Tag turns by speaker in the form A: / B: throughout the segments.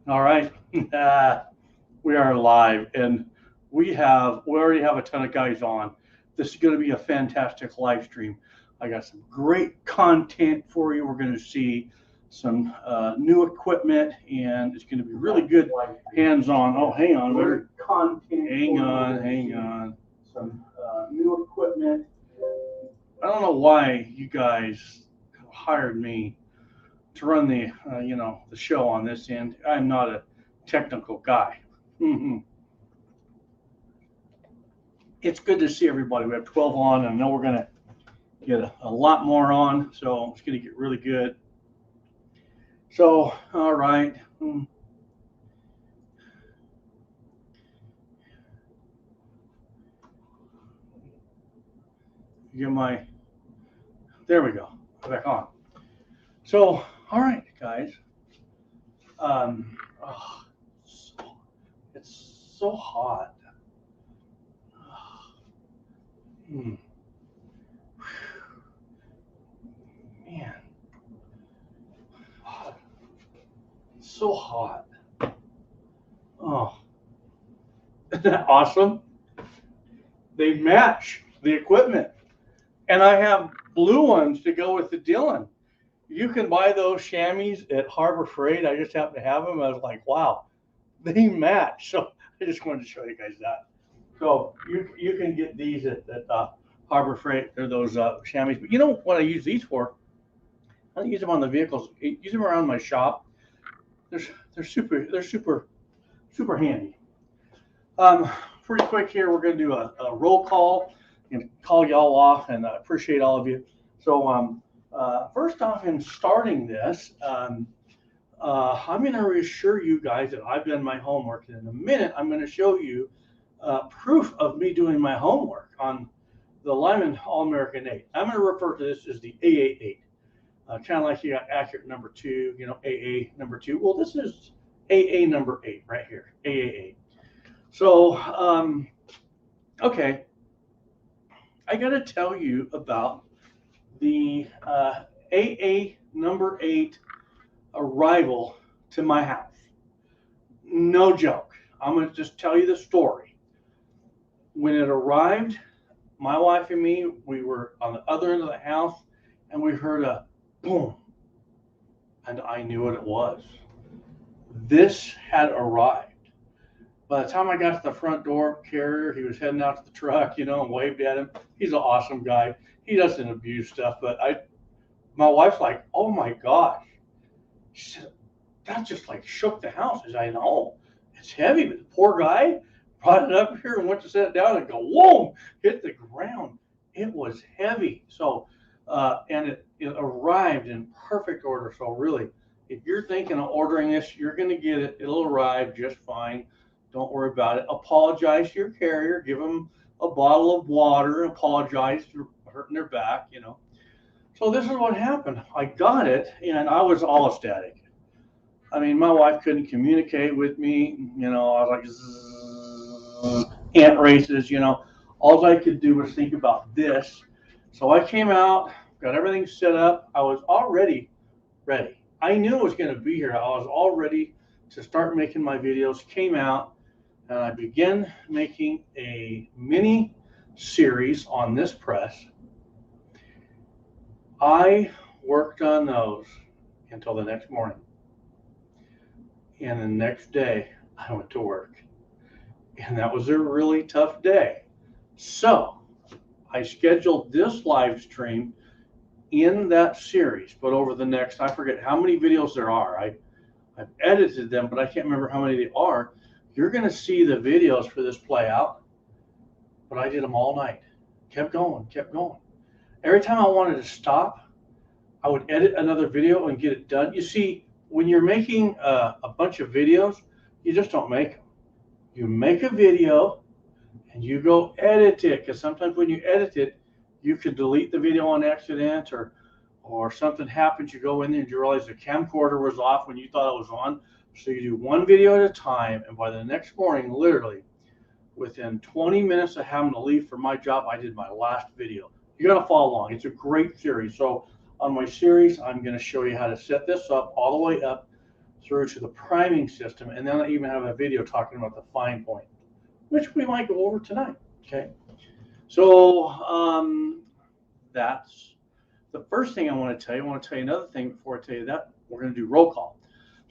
A: All right, we are live, and we already have a ton of guys on. This is going to be a fantastic live stream. I got some great content for you. We're going to see some new equipment, and it's going to be really good hands-on. Oh, hang on, hang on. Some new equipment. I don't know why you guys hired me to run the the show on this end. I'm not a technical guy. It's good to see everybody. We have 12 on, and I know we're going to get a lot more on, so it's going to get really good. So, all right. There we go. Back on. So, all right, guys. It's so hot. Man, it's so hot. Oh, isn't that awesome? They match the equipment, and I have blue ones to go with the Dylan. You can buy those chamois at Harbor Freight. I just happen to have them. I was like, wow, they match. So I just wanted to show you guys that. So you can get these at Harbor Freight. They're those chamois. But you know what I use these for? I don't use them on the vehicles. I use them around my shop. They're super handy. Pretty quick here, we're going to do a roll call and call y'all off, and I appreciate all of you. So first off, in starting this, I'm going to reassure you guys that I've done my homework. And in a minute, I'm going to show you proof of me doing my homework on the Lyman All-American AA8. I'm going to refer to this as the AA8. Kind of like you got accurate number 2, AA number 2. Well, this is AA number 8 right here, AA8. So, okay, I got to tell you about the AA number 8 arrival to my house. No joke. I'm going to just tell you the story. When it arrived, my wife and me, we were on the other end of the house, and we heard a boom, and I knew what it was. This had arrived. By the time I got to the front door, carrier, he was heading out to the truck, and waved at him. He's an awesome guy. He doesn't abuse stuff, but my wife's like, oh my gosh. She said, that just like shook the house. I said, I know, it's heavy, but the poor guy brought it up here and went to set it down and go, whoa, hit the ground. It was heavy. So, and it arrived in perfect order. So really, if you're thinking of ordering this, you're going to get it. It'll arrive just fine. Don't worry about it. Apologize to your carrier. Give them a bottle of water. Apologize for hurting their back, So this is what happened. I got it, and I was all ecstatic. I mean, my wife couldn't communicate with me. I was like, ant races, All I could do was think about this. So I came out, got everything set up. I was already ready. I knew it was going to be here. I was all ready to start making my videos. Came out, and I began making a mini series on this press. I worked on those until the next morning. And the next day, I went to work. And that was a really tough day. So I scheduled this live stream in that series, but over the next, I forget how many videos there are. I've edited them, but I can't remember how many they are. You're going to see the videos for this play out, but I did them all night. Kept going. Every time I wanted to stop, I would edit another video and get it done. You see, when you're making a bunch of videos, you just don't make them. You make a video and you go edit it, because sometimes when you edit it, you can delete the video on accident, or something happens. You go in there and you realize the camcorder was off when you thought it was on. So you do one video at a time, and by the next morning, literally within 20 minutes of having to leave for my job, I did my last video. You got to follow along. It's a great series. So on my series, I'm going to show you how to set this up all the way up through to the priming system, and then I even have a video talking about the fine point, which we might go over tonight. Okay, so that's the first thing I want to tell you. I want to tell you another thing before I tell you that. We're going to do roll call.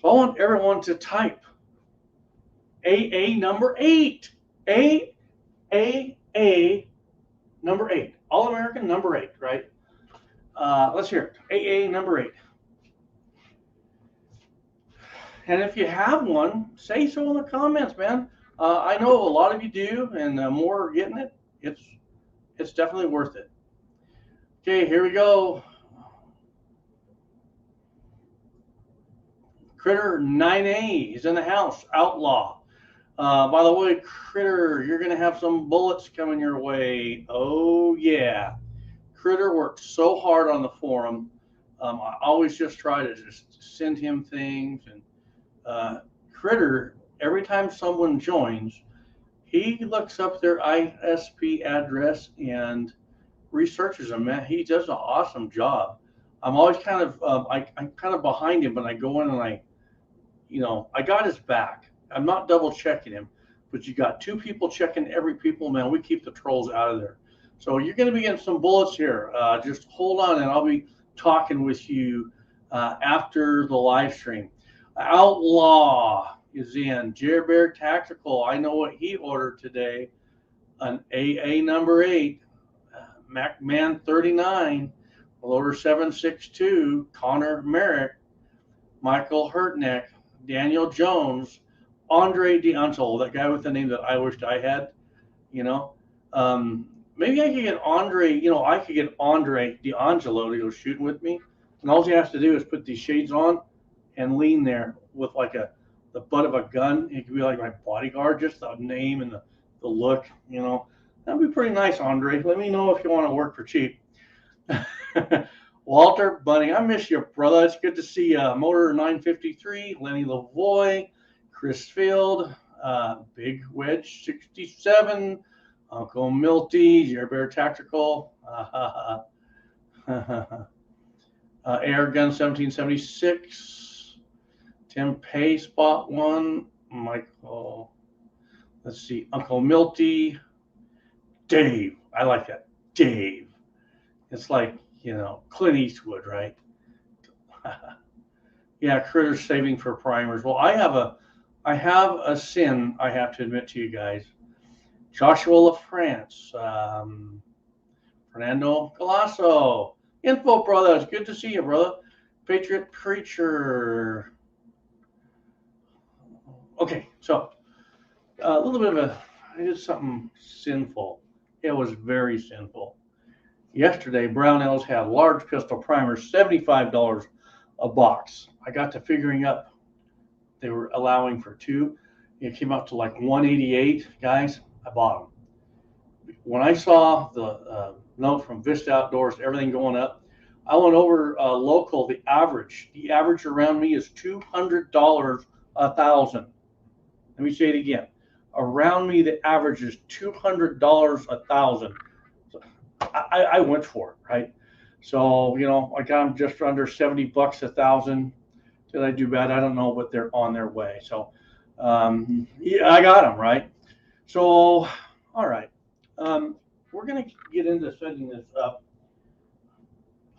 A: So I want everyone to type AA number 8. AAA number 8. All American number 8, right? Let's hear it. AA number 8. And if you have one, say so in the comments, man. I know a lot of you do, and the more are getting it, it's definitely worth it. Okay, here we go. Critter 9A is in the house. Outlaw. By the way, Critter, you're going to have some bullets coming your way. Oh, yeah. Critter worked so hard on the forum. I always just try to just send him things. And Critter, every time someone joins, he looks up their ISP address and researches them. Man, he does an awesome job. I'm always kind of, I'm kind of behind him, but I go in and I got his back. I'm not double checking him, but you got 2 people checking every people, man. We keep the trolls out of there. So you're going to be getting some bullets here. Just hold on, and I'll be talking with you after the live stream. Outlaw is in. Jer Bear Tactical. I know what he ordered today. An AA number 8. MacMan 39. Loader 762. Connor Merrick. Michael Hurtneck. Daniel Jones. Andre D'Angelo, that guy with the name that I wished I had, maybe I could get Andre, I could get Andre D'Angelo to go shooting with me. And all he has to do is put these shades on and lean there with like the butt of a gun. He could be like my bodyguard, just the name and the look, That'd be pretty nice, Andre. Let me know if you want to work for cheap. Walter Bunning, I miss you, brother. It's good to see you. Motor 953, Lenny Lavoie, Chris Field, Big Wedge 67, Uncle Milty, Jer Bear Tactical, Air Gun 1776, Tim Pay Spot 1, Michael, let's see, Uncle Milty, Dave. I like that, Dave. It's like, Clint Eastwood, right? Yeah, Critter's saving for primers. Well, I have a sin I have to admit to you guys. Joshua LaFrance, Fernando Galasso, Info Brothers, good to see you, brother. Patriot Preacher. Okay, so a little bit of I did something sinful. It was very sinful. Yesterday, Brownells had large pistol primers, $75 a box. I got to figuring up, they were allowing for 2. It came out to like $188, guys. I bought them. When I saw the note from Vista Outdoors, everything going up, I went over local. The average around me is $200 a thousand. Let me say it again. Around me, the average is $200 a thousand. So I went for it, right? So, I got them just under $70 a thousand. Did I do bad? I don't know, but they're on their way. So, yeah, I got them, right? So, all right. We're going to get into setting this up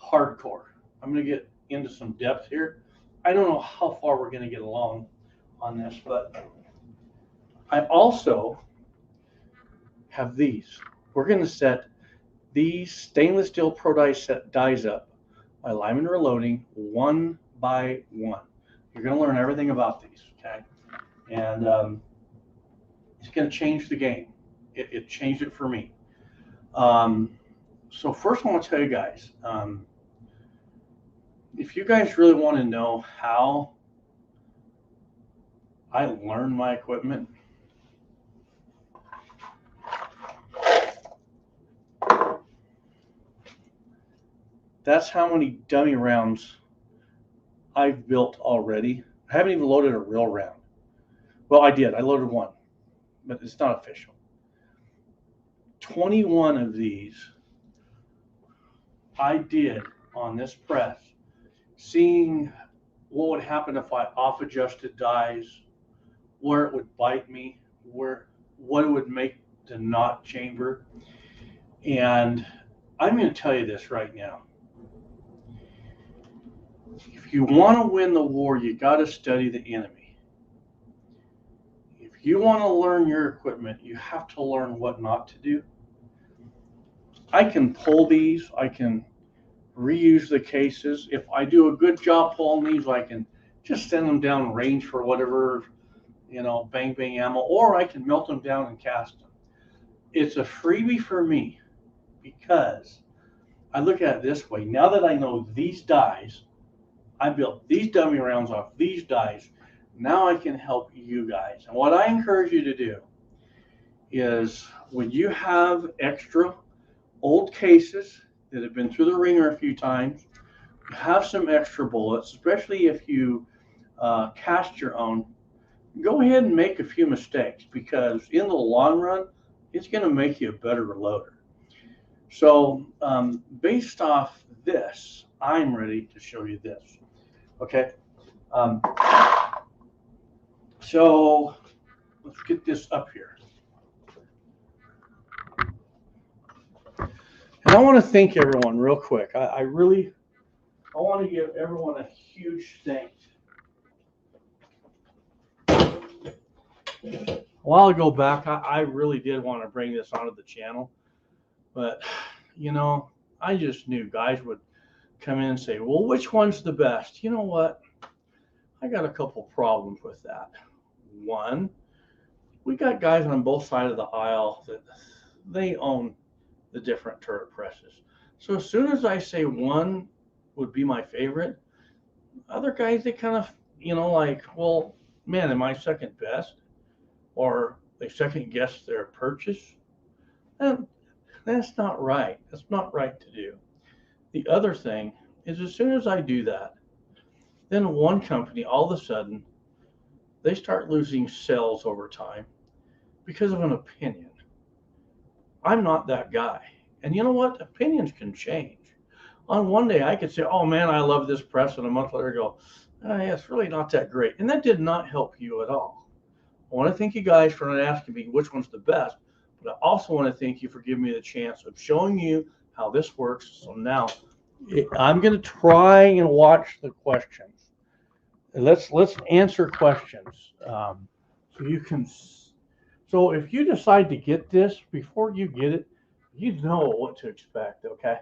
A: hardcore. I'm going to get into some depth here. I don't know how far we're going to get along on this, but I also have these. We're going to set these stainless steel Pro dies up by Lyman Reloading 1 by 1. You're going to learn everything about these, okay? And it's going to change the game. It changed it for me. So first I want to tell you guys, if you guys really want to know how I learned my equipment, that's how many dummy rounds I've built already. I haven't even loaded a real round. Well, I did. I loaded one, but it's not official. 21 of these I did on this press, seeing what would happen if I off adjusted dies, where it would bite me, what it would make the knot chamber. And I'm going to tell you this right now. If you want to win the war, you got to study the enemy. If you want to learn your equipment, you have to learn what not to do. I can pull these, I can reuse the cases. If I do a good job pulling these, I can just send them down range for whatever, bang bang ammo, or I can melt them down and cast them. It's a freebie for me because I look at it this way. Now that I know these dies, I built these dummy rounds off these dies. Now I can help you guys. And what I encourage you to do is when you have extra old cases that have been through the ringer a few times, have some extra bullets, especially if you cast your own, go ahead and make a few mistakes, because in the long run, it's going to make you a better reloader. So based off this, I'm ready to show you this. Okay. So let's get this up here. And I want to thank everyone real quick. I want to give everyone a huge thanks. A while ago back, I really did want to bring this onto the channel, but I just knew guys would come in and say, well, which one's the best? You know what? I got a couple problems with that. One, we got guys on both sides of the aisle that they own the different turret presses. So as soon as I say one would be my favorite, other guys, they kind of, like, well, man, am I second best? Or they second guess their purchase? And that's not right. That's not right to do. The other thing is, as soon as I do that, then one company, all of a sudden, they start losing sales over time because of an opinion. I'm not that guy. And you know what? Opinions can change. On one day, I could say, oh man, I love this press, and a month later go, yeah, it's really not that great. And that did not help you at all. I want to thank you guys for not asking me which one's the best, but I also want to thank you for giving me the chance of showing you how this works. So now I'm going to try and watch the questions. Let's answer questions. So you can. So if you decide to get this, before you get it, you know what to expect. Okay.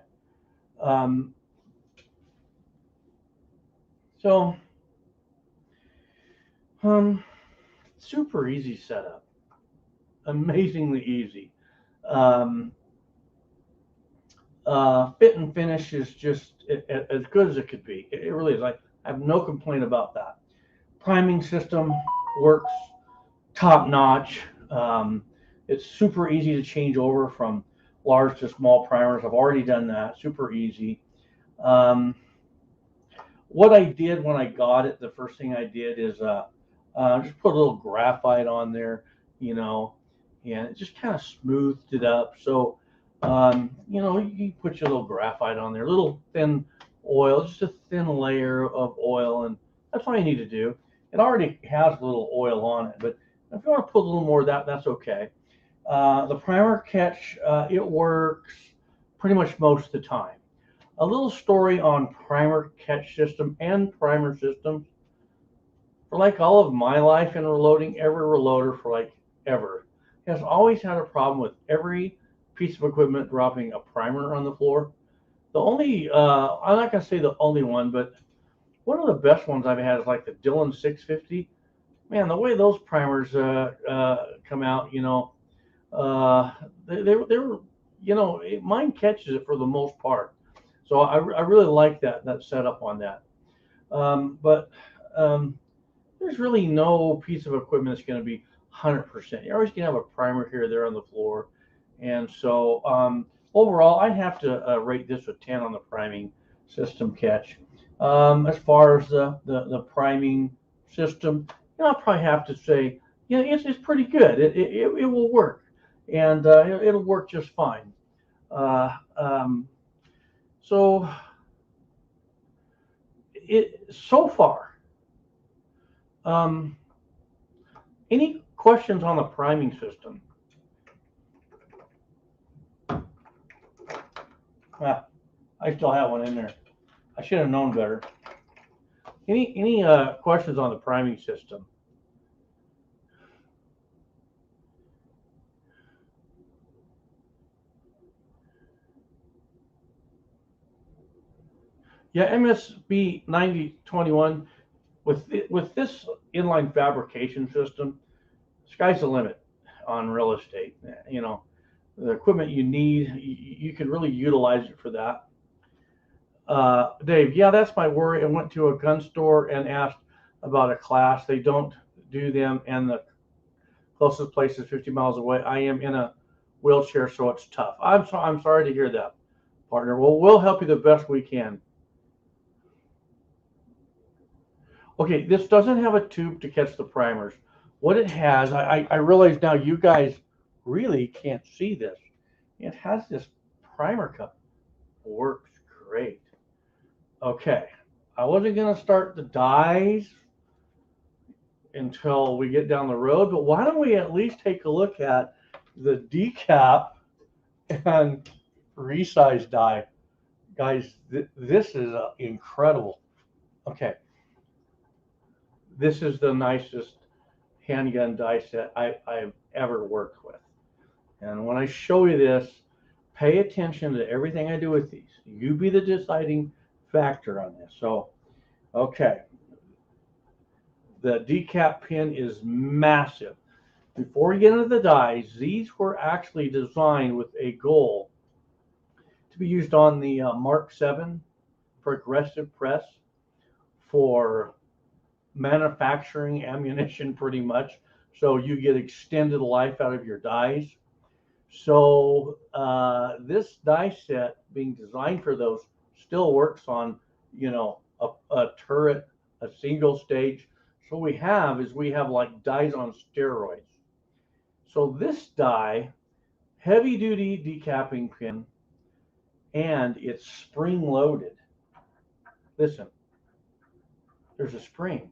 A: Super easy setup, amazingly easy. Fit and finish is just as good as it could be. It really is. I have no complaint about that. Priming system works top notch. It's super easy to change over from large to small primers. I've already done that. Super easy. What I did when I got it, the first thing I did is just put a little graphite on there, and it just kind of smoothed it up. So, you put your little graphite on there, a little thin oil, just a thin layer of oil, and that's all you need to do. It already has a little oil on it, but if you want to put a little more of that, that's okay. The primer catch, it works pretty much most of the time. A little story on primer catch system and primer systems. For like all of my life in reloading, every reloader for like ever has always had a problem with every piece of equipment dropping a primer on the floor. The only, I'm not going to say the only one, but one of the best ones I've had is like the Dillon 650. Man, the way those primers come out, they were, mine catches it for the most part. So I really like that setup on that. But there's really no piece of equipment that's going to be 100%. You're always going to have a primer here or there on the floor. And so overall, I have to rate this a 10 on the priming system catch. As far as the priming system, I'll probably have to say, it's pretty good. It will work, and it'll work just fine. So far,
B: Any questions on the priming system? I still have one in there. I should have known better. Any questions on the priming system? Yeah, MSB 9021 with this inline fabrication system, sky's the limit on real estate. You know, the equipment you need, you can really utilize it for that. Dave, yeah, that's my worry. I went to a gun store and asked about a class. They don't do them, and the closest place is 50 miles away. I am in a wheelchair, so it's tough. I'm sorry to hear that, partner. Well, we'll help you the best we can. Okay, this doesn't have a tube to catch the primers. What it has, I realize now you guys really can't see this. It has this primer cup. Works great. Okay, I wasn't going to start the dies until we get down the road, but why don't we at least take a look at the decap and resize die. Guys, this is incredible. Okay, this is the nicest handgun die set I've ever worked with. And when I show you this, pay attention to everything I do with these. You be the deciding factor on this. So, okay. The decap pin is massive. Before we get into the dies, these were actually designed with a goal to be used on the Mark 7 progressive press for manufacturing ammunition pretty much. So you get extended life out of your dies. So this die set being designed for those still works on, you know, a turret, a single stage. So we have like dies on steroids. So this die, heavy duty decapping pin, and it's spring loaded. Listen, there's a spring.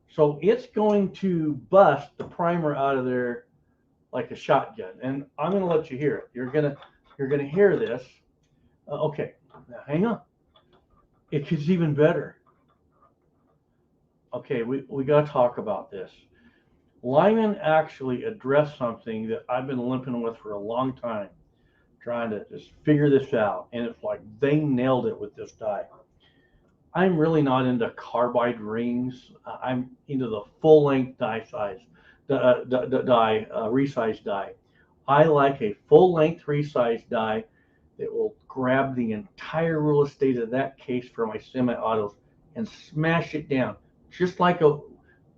B: So it's going to bust the primer out of there like a shotgun. And I'm going to let you hear it. You're going to hear this. Okay, now hang on. It gets even better. Okay, we got to talk about this. Lyman actually addressed something that I've been limping with for a long time, trying to just figure this out. And it's like they nailed it with this die. I'm really not into carbide rings. I'm into the full length die size, resized die. I like a full length resized die that will grab the entire real estate of that case for my semi-autos and smash it down, just like a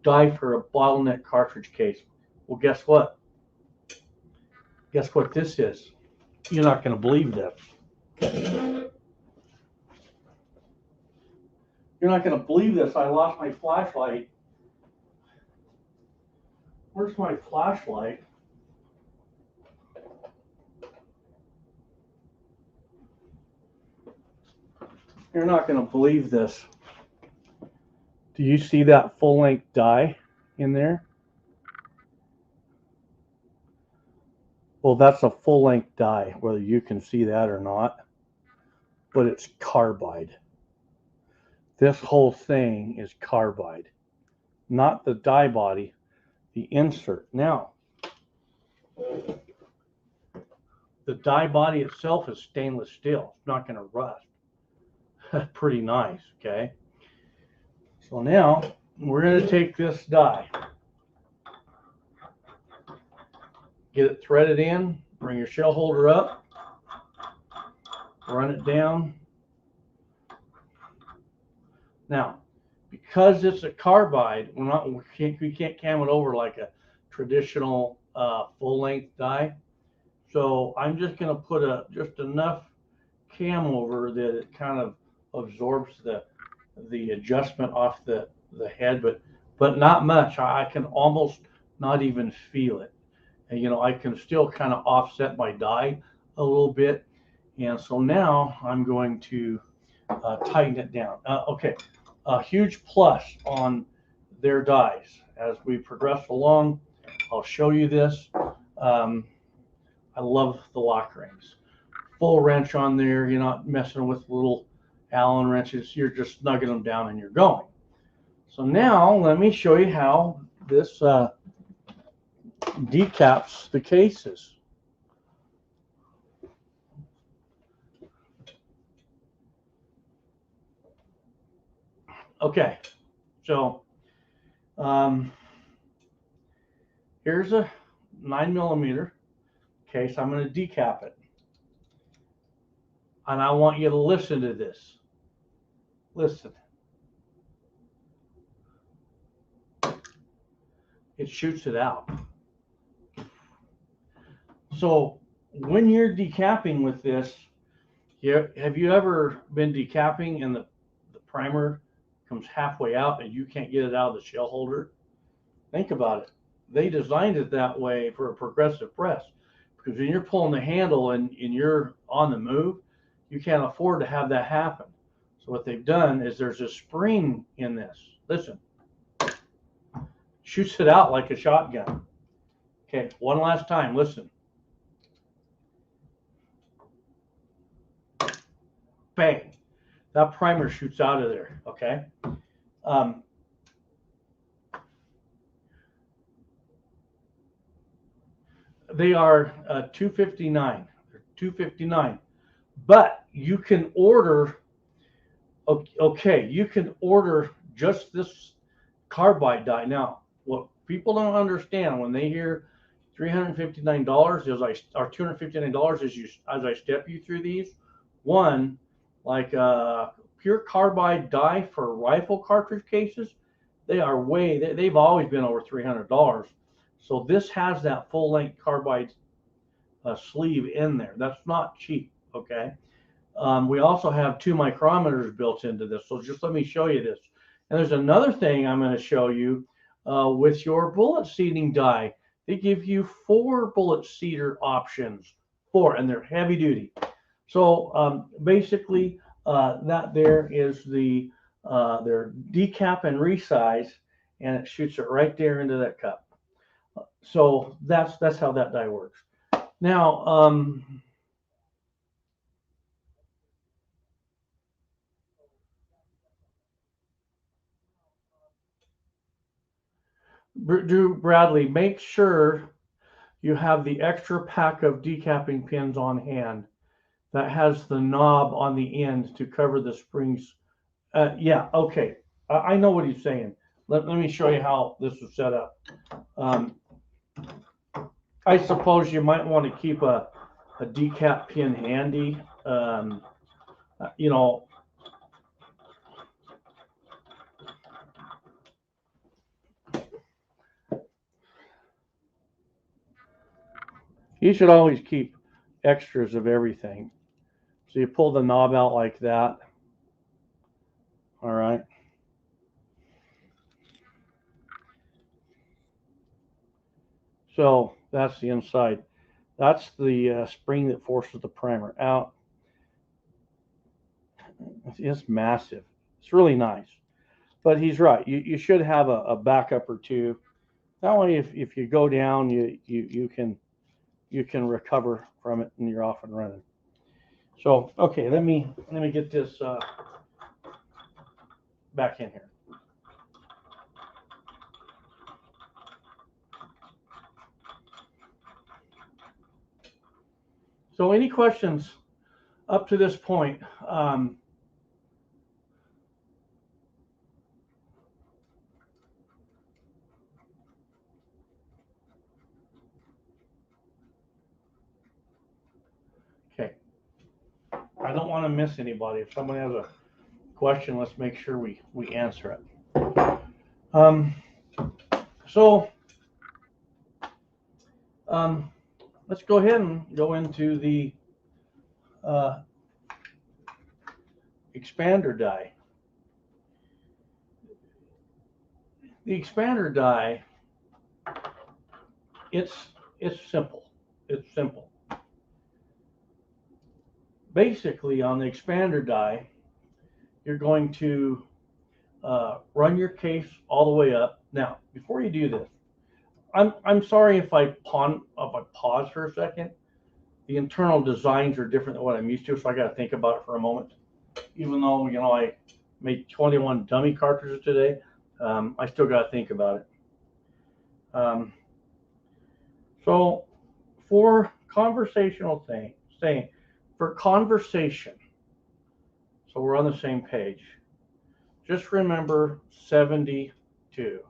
B: die for a bottleneck cartridge case. Well, guess what? Guess what this is? You're not going to believe this. You're not going to believe this. I lost my flashlight. Where's my flashlight? You're not going to believe this. Do you see that full-length die in there? Well, that's a full-length die, whether you can see that or not. But it's carbide. This whole thing is carbide. Not the die body, the insert. Now, the die body itself is stainless steel. It's not going to rust. Pretty nice, okay? So now we're going to take this die, get it threaded in, bring your shell holder up, run it down. Now, because it's a carbide, we can't cam it over like a traditional full-length die. So I'm just going to put just enough cam over that it kind of absorbs the adjustment off the head, but not much. I can almost not even feel it. And, you know, I can still kind of offset my die a little bit. And so now I'm going to tighten it down. Okay, a huge plus on their dies. As we progress along, I'll show you this. I love the lock rings. Full wrench on there. You're not messing with little Allen wrenches. You're just snugging them down and you're going. So now let me show you how this decaps the cases. Okay, so here's a 9mm case. I'm going to decap it. And I want you to listen to this. Listen. It shoots it out. So when you're decapping with this, have you ever been decapping and the primer comes halfway out and you can't get it out of the shell holder? Think about it. They designed it that way for a progressive press, because when you're pulling the handle and you're on the move, you can't afford to have that happen. So what they've done is there's a spring in this. Listen. Shoots it out like a shotgun. Okay, one last time, listen. Bang. That primer shoots out of there, okay? They are $259. They're $259. But you can order, okay, you can order just this carbide die. Now, what people don't understand when they hear $359 or $259 as I step you through these, one, like pure carbide die for rifle cartridge cases, they are they've always been over $300. So this has that full length carbide sleeve in there. That's not cheap, okay? We also have 2 micrometers built into this. So just let me show you this. And there's another thing I'm going to show you with your bullet seating die. They give you 4 bullet seater options, 4, and they're heavy duty. So basically, that there is the their decap and resize, and it shoots it right there into that cup. So that's how that die works. Now, Drew Bradley, make sure you have the extra pack of decapping pins on hand that has the knob on the end to cover the springs. Yeah, okay. I know what he's saying. Let me show you how this is set up. I suppose you might want to keep a decap pin handy. You know, you should always keep extras of everything. So you pull the knob out like that. All right. So that's the inside. That's the spring that forces the primer out. It's massive. It's really nice. But he's right. You should have a backup or two. That way, if you go down, you can recover from it and you're off and running. So okay, let me get this back in here. So any questions up to this point? Okay. I don't want to miss anybody. If someone has a question, let's make sure we answer it. Let's go ahead and go into the expander die. The expander die, it's simple. It's simple. Basically, on the expander die, you're going to run your case all the way up. Now, before you do this, I'm sorry if I pause for a second. The internal designs are different than what I'm used to, so I got to think about it for a moment. Even though, you know, I made 21 dummy cartridges today, I still got to think about it. So for conversational for conversation, so we're on the same page, just remember 72,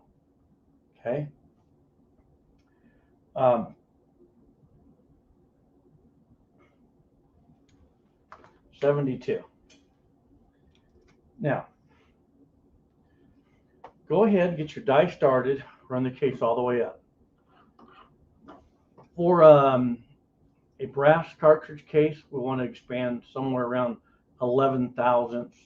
B: okay? 72. Now, go ahead, get your die started, run the case all the way up. For a brass cartridge case, we want to expand somewhere around 11 thousandths.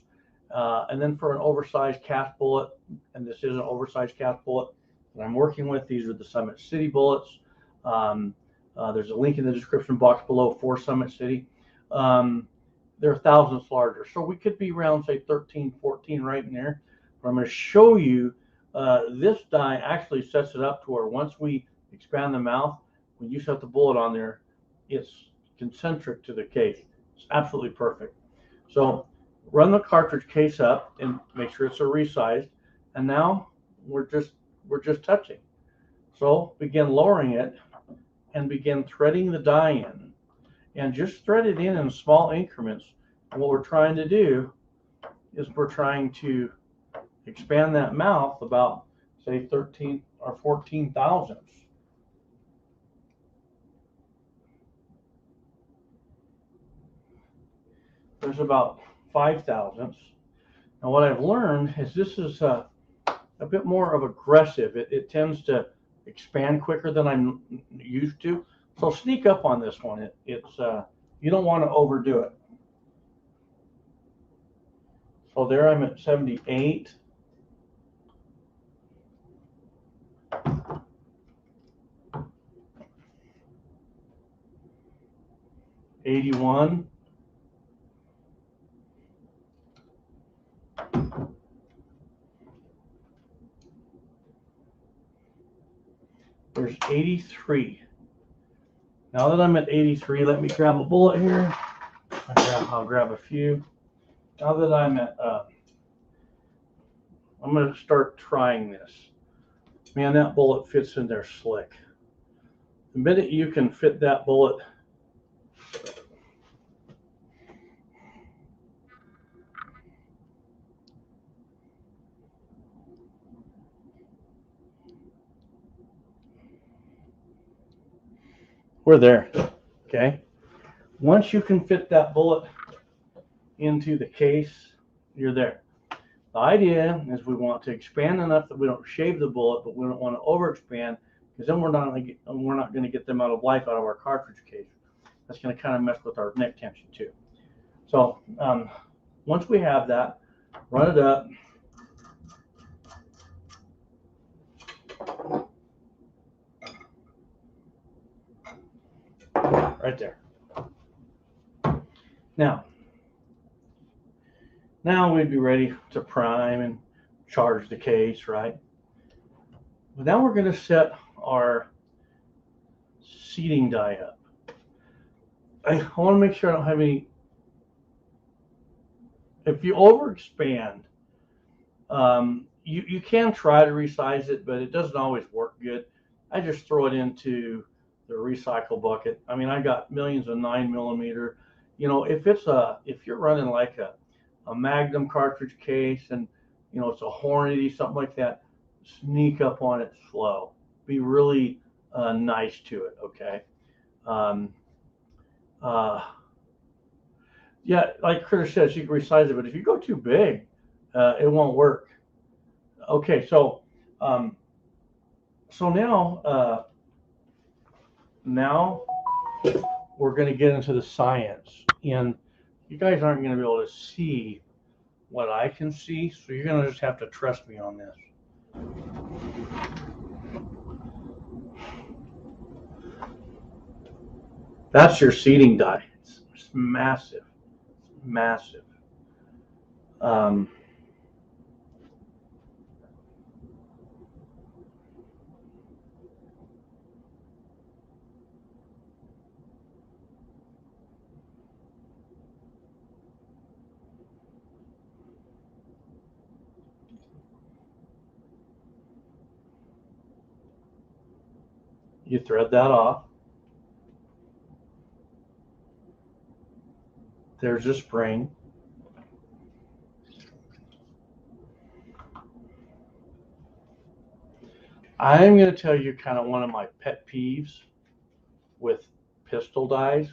B: And then for an oversized cast bullet, and this is an oversized cast bullet that I'm working with, these are the Summit City bullets. There's a link in the description box below for Summit City. They're thousandths larger. So we could be around, say, 13, 14 right in there. But I'm going to show you this die actually sets it up to where once we expand the mouth, when you set the bullet on there, it's concentric to the case. It's absolutely perfect. So run the cartridge case up and make sure it's a resized. And now we're just touching. So begin lowering it and begin threading the die in. And just thread it in small increments. And what we're trying to do is we're trying to expand that mouth about, say, 13 or 14 thousandths. There's about 5 thousandths. Now what I've learned is this is a bit more of aggressive. It tends to expand quicker than I'm used to. So sneak up on this one. It's you don't want to overdo it. So there I'm at 78. '81. There's 83. Now that I'm at 83, let me grab a bullet here. I'll grab a few. Now that I'm at, I'm going to start trying this. Man, that bullet fits in there slick. The minute you can fit that bullet, we're there, okay? Once you can fit that bullet into the case, you're there. The idea is we want to expand enough that we don't shave the bullet, but we don't want to overexpand, because then we're not going to get the amount of life out of our cartridge case. That's going to kind of mess with our neck tension too. So once we have that, run it up. Right there. Now we'd be ready to prime and charge the case, right? But now we're going to set our seating die up. I want to make sure I don't have any. If you overexpand, you can try to resize it, but it doesn't always work good. I just throw it into the recycle bucket. I mean, I got millions of 9mm. You know, if you're running like a Magnum cartridge case and, you know, it's a Hornady, something like that, sneak up on it slow. Be really nice to it, okay? Yeah, like Critter says, you can resize it, but if you go too big, it won't work. Okay, so now we're going to get into the science, and you guys aren't going to be able to see what I can see, so you're going to just have to trust me on this. That's your seating die. It's massive, massive. You thread that off. There's a spring. I'm going to tell you kind of one of my pet peeves with pistol dies.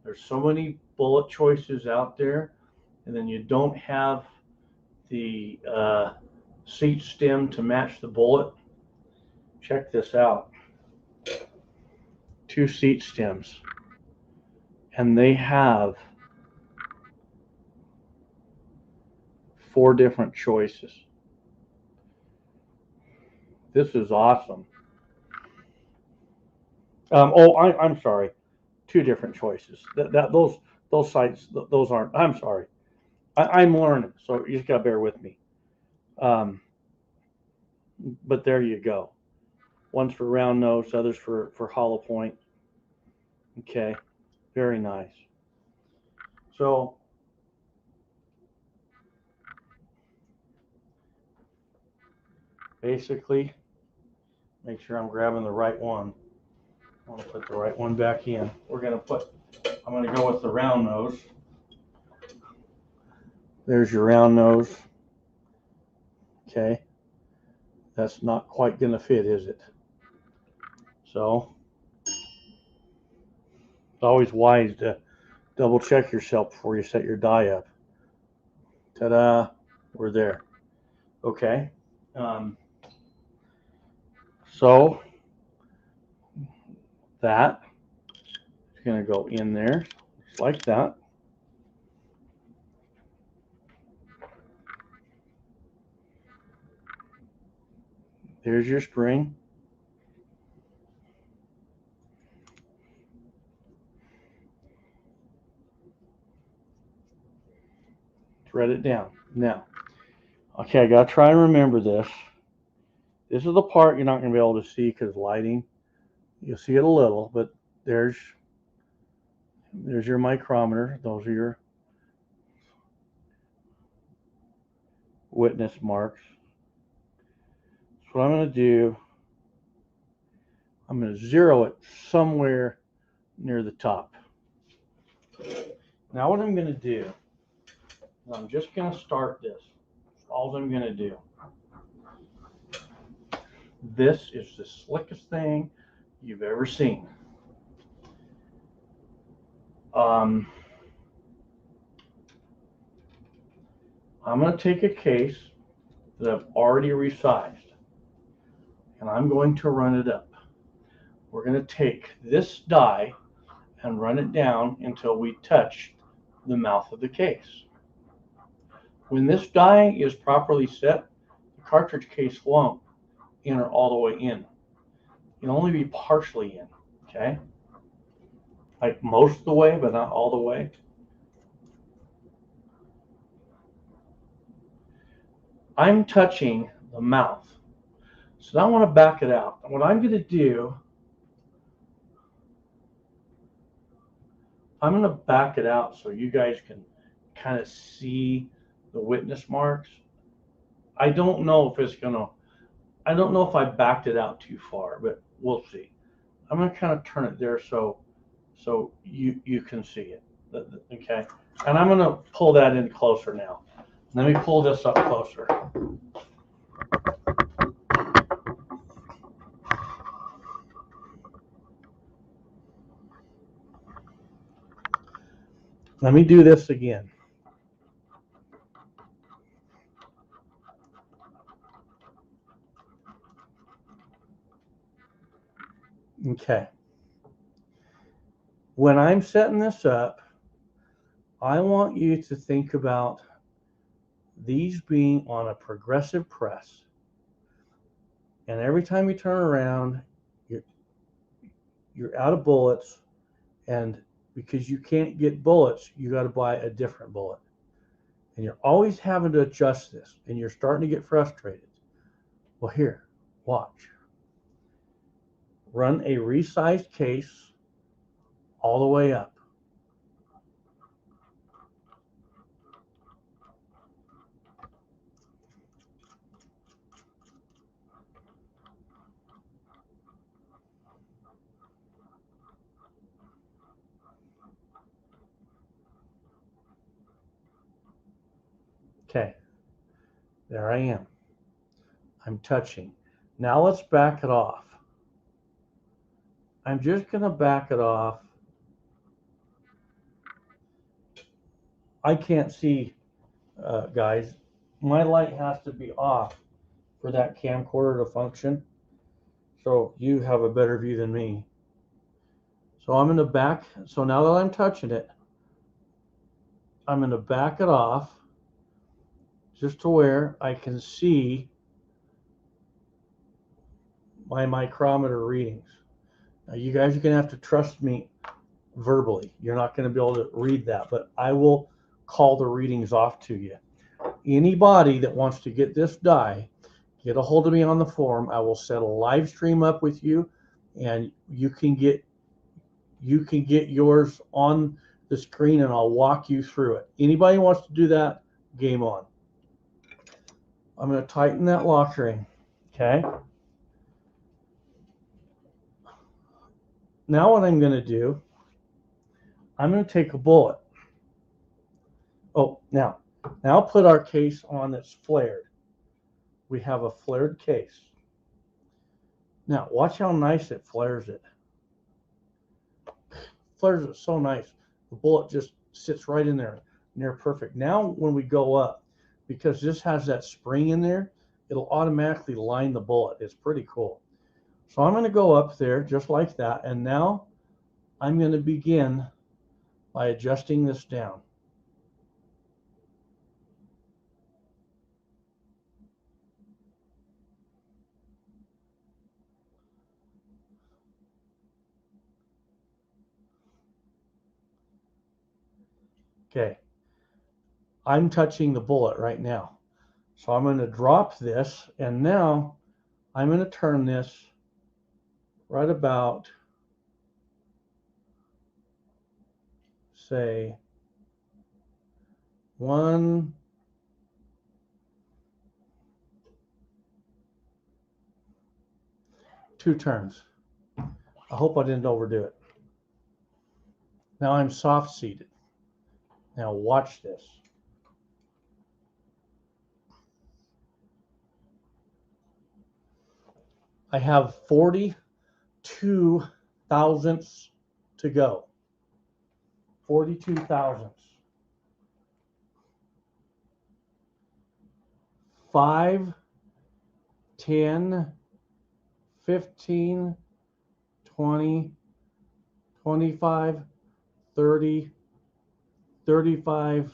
B: There's so many bullet choices out there, and then you don't have the seat stem to match the bullet. Check this out. 2 seat stems, and they have 4 different choices. This is awesome. I'm sorry, 2 different choices. Those sites, those aren't. I'm sorry. I'm learning, so you just gotta bear with me. But there you go. One's for round nose, others for hollow point. Okay, very nice. So basically, make sure I'm grabbing the right one. I want to put the right one back in. I'm gonna go with the round nose. There's your round nose. Okay, that's not quite gonna fit, is it? So it's always wise to double check yourself before you set your die up. Ta-da, we're there. Okay, so that is gonna go in there, just like that. There's your spring. Thread it down. Now, okay, I gotta try and remember this. This is the part you're not gonna be able to see because lighting. You'll see it a little, but there's your micrometer. Those are your witness marks. So what I'm gonna do, I'm gonna zero it somewhere near the top. Now what I'm gonna do, I'm just gonna start this. All I'm gonna do. This is the slickest thing you've ever seen. I'm going to take a case that I've already resized, and I'm going to run it up. We're going to take this die and run it down until we touch the mouth of the case. When this die is properly set, the cartridge case won't enter all the way in. It'll only be partially in, okay? Like most of the way, but not all the way. I'm touching the mouth. So now I want to back it out. And what I'm going to do, I'm going to back it out so you guys can kind of see the witness marks. I don't know if it's going to, I don't know if I backed it out too far, but we'll see. I'm going to kind of turn it there so you can see it. Okay. And I'm going to pull that in closer now. Let me pull this up closer. Let me do this again. Okay. When I'm setting this up, I want you to think about these being on a progressive press. And every time you turn around, you're out of bullets, and because you can't get bullets, you got to buy a different bullet. And you're always having to adjust this, and you're starting to get frustrated. Well, here, watch. Run a resized case all the way up. Okay, there I am. I'm touching. Now let's back it off. I'm just going to back it off. I can't see, guys. My light has to be off for that camcorder to function. So you have a better view than me. So I'm going to back. So now that I'm touching it, I'm going to back it off just to where I can see my micrometer readings. Now you guys are going to have to trust me verbally. You're not going to be able to read that, but I will call the readings off to you. Anybody that wants to get this die, get a hold of me on the forum. I will set a live stream up with you, and you can get yours on the screen, and I'll walk you through it. Anybody wants to do that, game on. I'm going to tighten that lock ring. Okay. Now what I'm going to do, I'm going to take a bullet. Oh, now put our case on that's flared. We have a flared case. Now watch how nice it flares it. Flares it so nice. The bullet just sits right in there, near perfect. Now when we go up, because this has that spring in there, it'll automatically line the bullet. It's pretty cool. So I'm going to go up there just like that, and now I'm going to begin by adjusting this down. Okay, I'm touching the bullet right now. So I'm going to drop this, and now I'm going to turn this right about, say, 1, 2 turns. I hope I didn't overdo it. Now I'm soft seated. Now watch this. I have 42 thousandths to go. 42 thousandths. 5, 10, 15, 20, 25, 30, 35,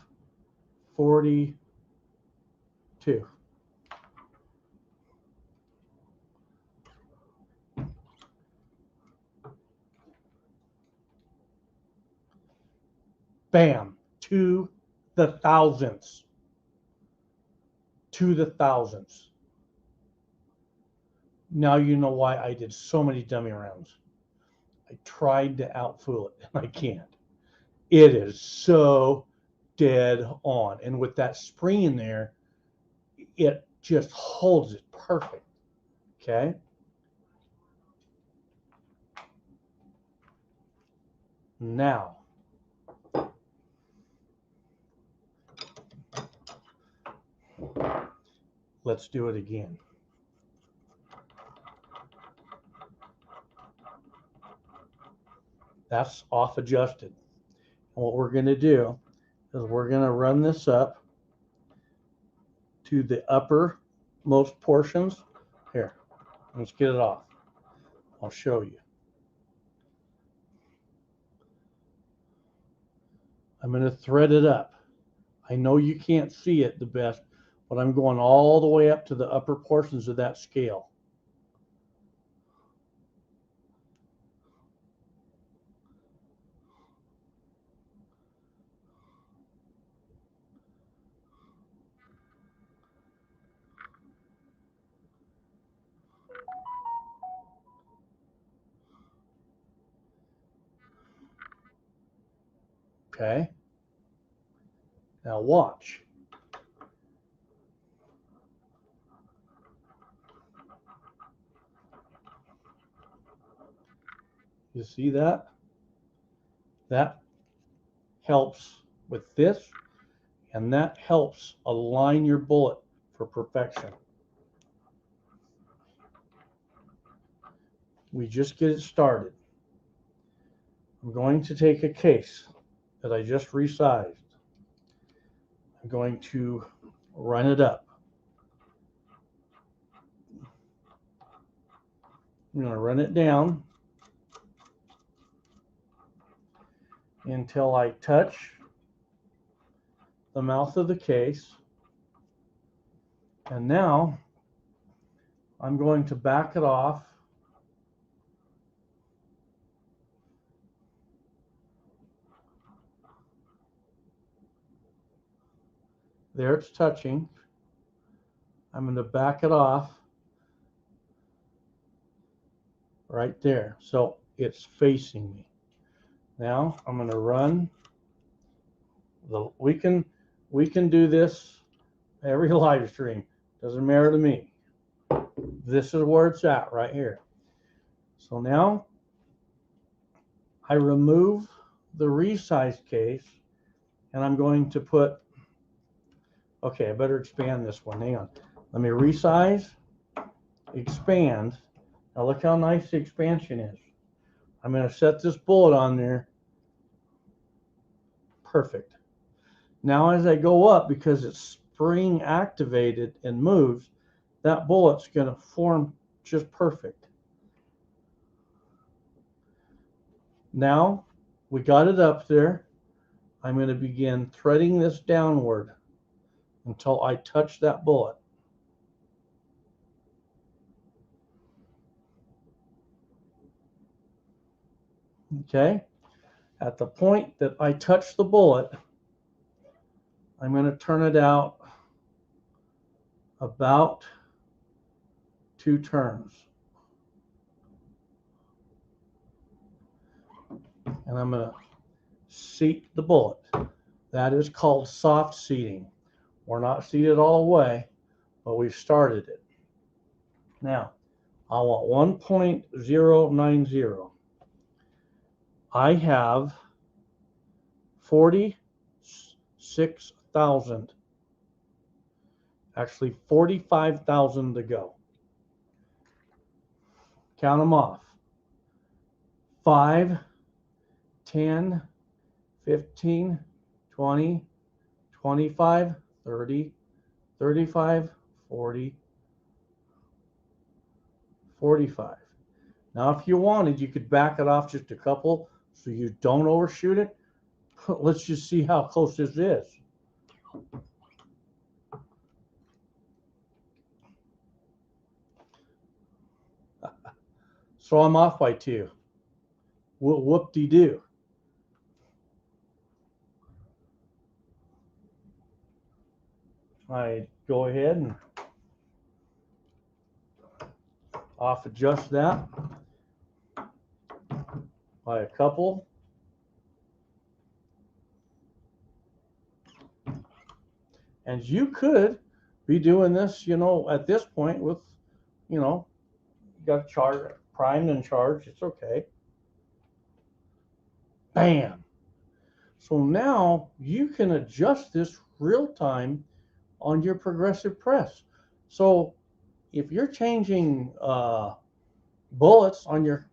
B: 42. Bam, to the thousandths. To the thousandths. Now you know why I did so many dummy rounds. I tried to outfool it, and I can't. It is so dead on. And with that spring in there, it just holds it perfect. Okay. Now, let's do it again. That's off adjusted. And what we're going to do is we're going to run this up to the uppermost portions. Here, let's get it off. I'll show you. I'm going to thread it up. I know you can't see it the best, but I'm going all the way up to the upper portions of that scale. Okay. Now watch. You see that? That helps with this, and that helps align your bullet for perfection. We just get it started. I'm going to take a case that I just resized. I'm going to run it up. I'm going to run it down until I touch the mouth of the case. And now I'm going to back it off there. It's touching. I'm going to back it off right there, so it's facing me. Now I'm going to run the. We can do this every live stream. Doesn't matter to me. This is where it's at right here. So now I remove the resized case, and I'm going to put. Okay, I better expand this one. Hang on. Let me resize, expand. Now look how nice the expansion is. I'm going to set this bullet on there. Perfect. Now as I go up, because it's spring activated and moves, that bullet's going to form just perfect. Now we got it up there. I'm going to begin threading this downward until I touch that bullet. Okay, at the point that I touch the bullet, I'm going to turn it out about 2 turns. And I'm going to seat the bullet. That is called soft seating. We're not seated all the way, but we've started it. Now, I want 1.090. I have 46,000, actually 45,000 to go. Count them off. 5, 10, 15, 20, 25, 30, 35, 40, 45. Now, if you wanted, you could back it off just a couple so you don't overshoot it. Let's just see how close this is. So I'm off by 2. Whoop-de-doo. I go ahead and off adjust that by a couple. And you could be doing this, you know, at this point with, you know, you got charge primed and charged. It's okay. Bam. So now you can adjust this real time on your progressive press. So if you're changing bullets on your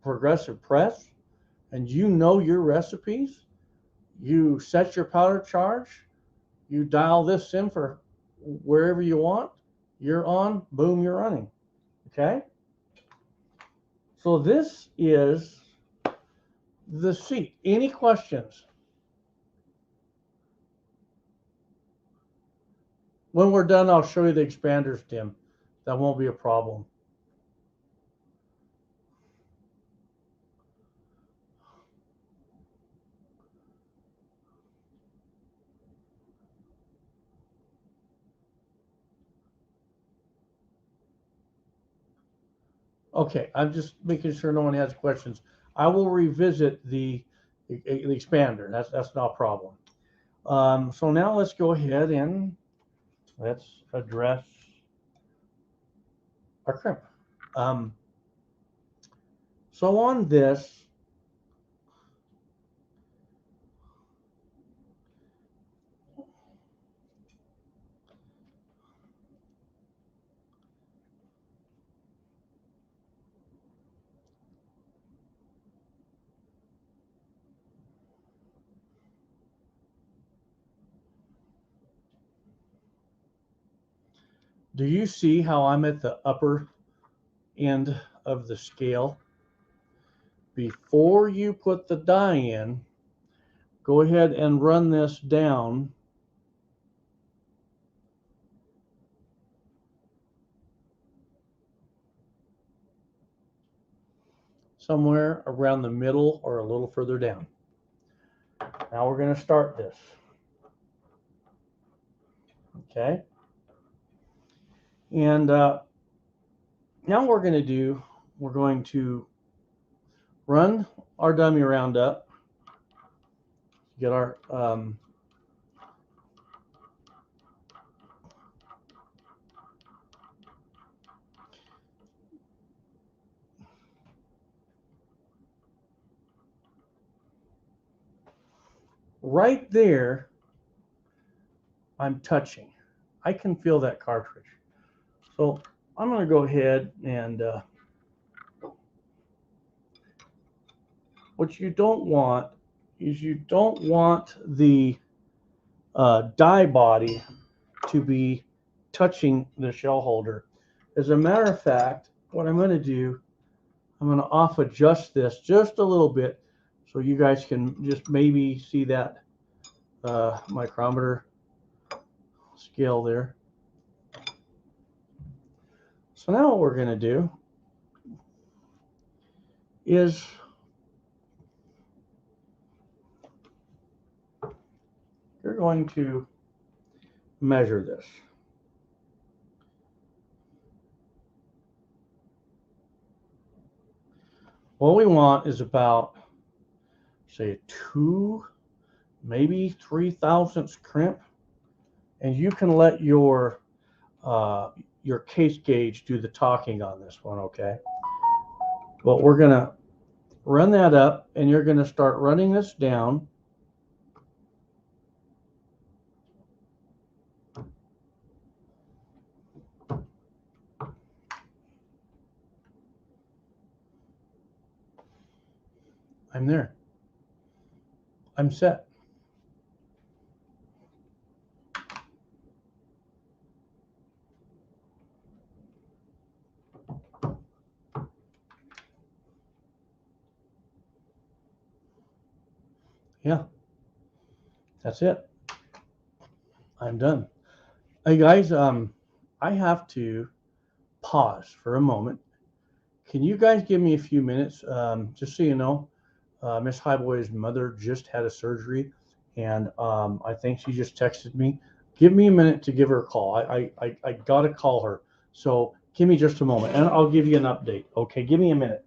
B: progressive press, and you know your recipes, you set your powder charge, you dial this in for wherever you want, you're on, boom, you're running. Okay? So this is the seat. Any questions? When we're done, I'll show you the expanders, Tim. That won't be a problem. Okay, I'm just making sure no one has questions. I will revisit the expander. That's not a problem. So now let's go ahead and let's address our crimp. So on this, Do you see how I'm at the upper end of the scale? Before you put the die in, go ahead and run this down somewhere around the middle or a little further down. Now we're going to start this. Okay. And now we're going to run our dummy round up, get our right there. I'm touching. I can feel that cartridge. So I'm going to go ahead and what you don't want is you don't want the die body to be touching the shell holder. As a matter of fact, what I'm going to do, I'm going to off adjust this just a little bit so you guys can just maybe see that micrometer scale there. So now what we're going to do is you're going to measure this. What we want is about, say, 2, maybe 3/1000 crimp, and you can let your case gauge do the talking on this one, okay? But we're gonna run that up, and you're gonna start running this down. I'm there. I'm set. Yeah, that's it. I'm done. Hey guys, I have to pause for a moment. Can you guys give me a few minutes? Just so you know, Miss Highboy's mother just had a surgery, and I think she just texted me. Give me a minute to give her a call. I got to call her. So give me just a moment, and I'll give you an update. Okay, give me a minute.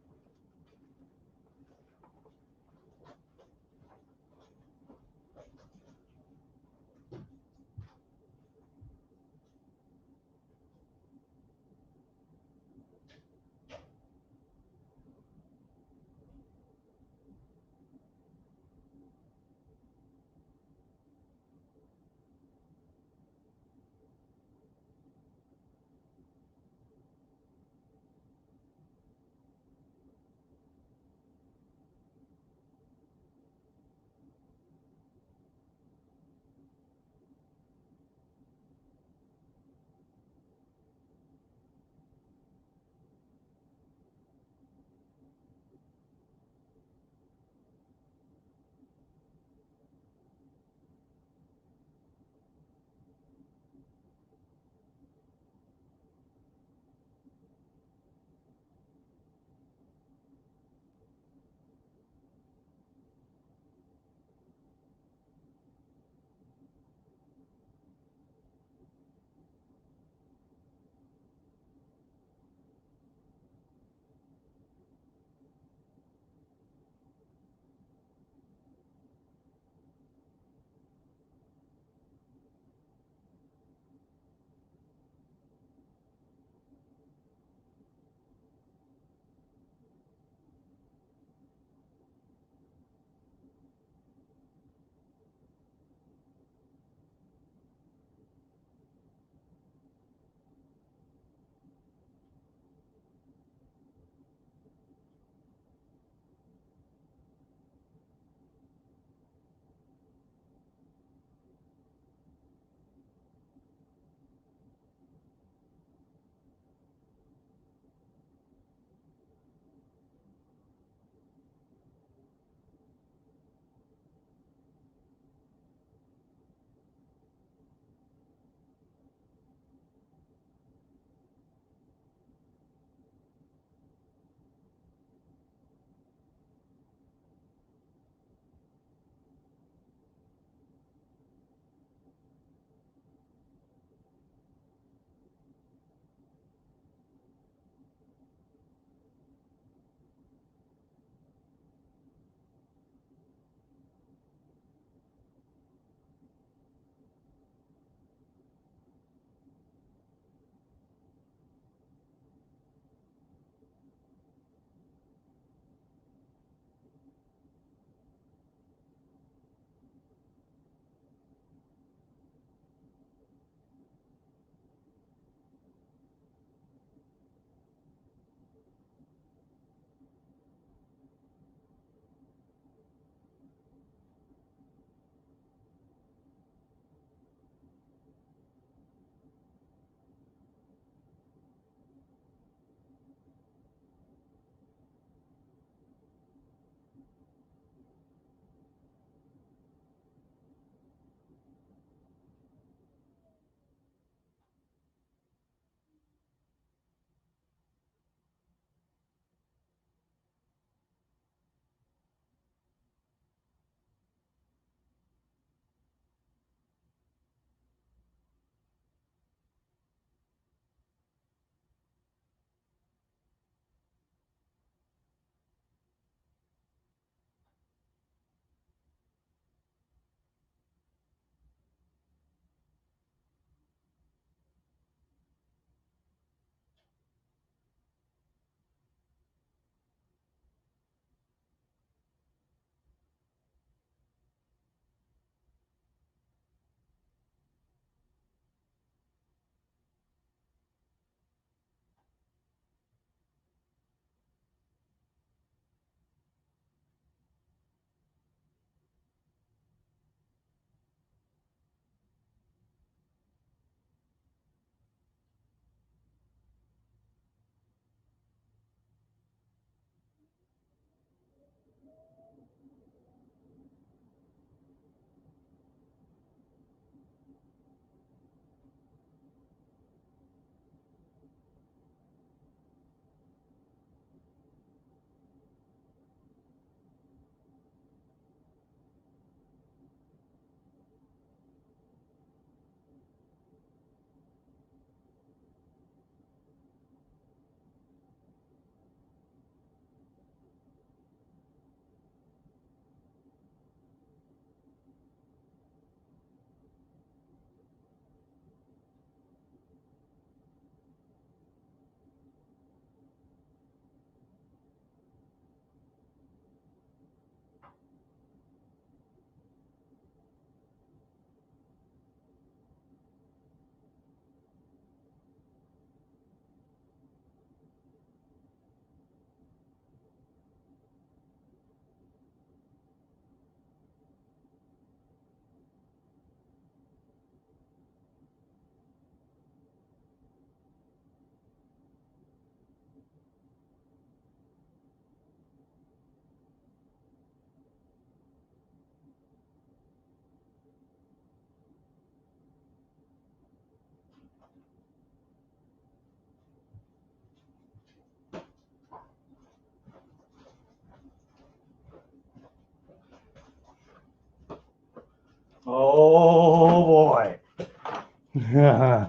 B: Okay,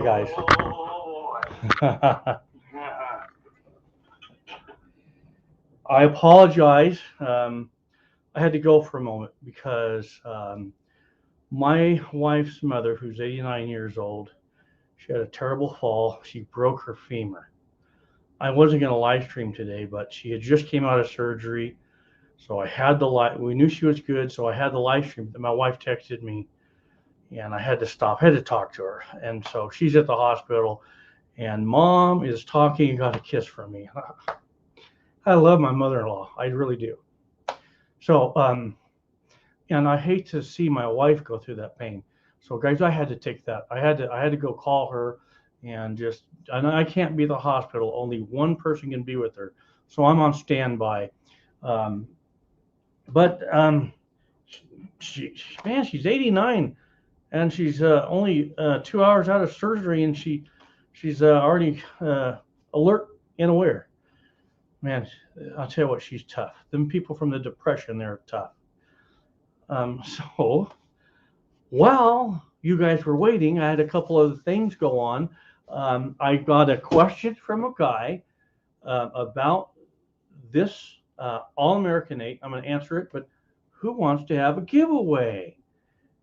B: guys. I apologize. I had to go for a moment because my wife's mother, who's 89 years old, she had a terrible fall. She broke her femur. I wasn't going to live stream today, but she had just came out of surgery. So I had the live. We knew she was good, so I had the live stream. My wife texted me, and I had to stop. I had to talk to her, and so she's at the hospital, and Mom is talking and got a kiss from me. I love my mother-in-law. I really do. So, and I hate to see my wife go through that pain. So, guys, I had to take that. I had to go call her, and I can't be at the hospital. Only one person can be with her, so I'm on standby. But she's 89, and she's only 2 hours out of surgery, and she's already alert and aware. Man, I'll tell you what, she's tough. Them people from the Depression, they're tough. So while you guys were waiting, I had a couple of things go on. I got a question from a guy about this All-American 8. I'm going to answer it, but who wants to have a giveaway?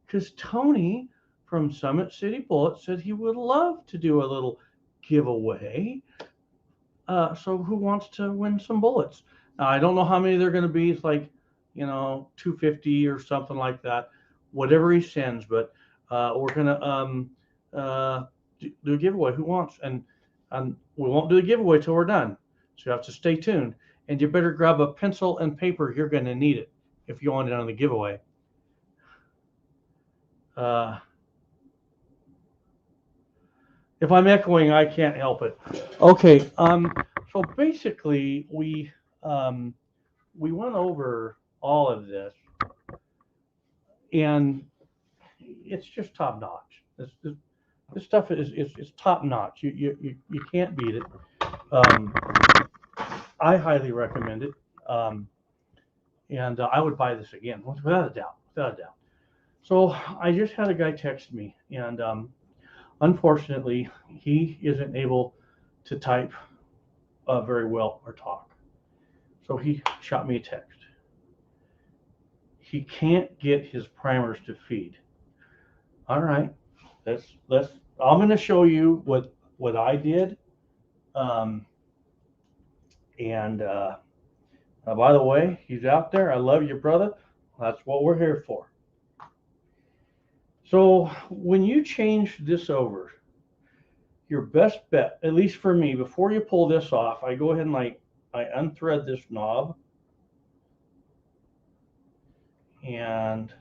B: Because Tony from Summit City Bullets said he would love to do a little giveaway. So who wants to win some bullets? Now, I don't know how many they're going to be. It's like, 250 or something like that, whatever he sends. But we're going to do a giveaway. Who wants? And we won't do the giveaway till we're done. So you have to stay tuned. And you better grab a pencil and paper. You're going to need it if you want it on the giveaway. If I'm echoing, I can't help it. Okay. So basically, we went over all of this, and it's just top notch. This stuff is top notch. You can't beat it. I highly recommend it, and I would buy this again without a doubt. Without a doubt. So I just had a guy text me, and unfortunately, he isn't able to type very well or talk. So he shot me a text. He can't get his primers to feed. All right, let's. I'm going to show you what I did. And by the way, he's out there. I love you, brother. That's what we're here for. So when you change this over, your best bet, at least for me, before you pull this off, I go ahead and I unthread this knob. And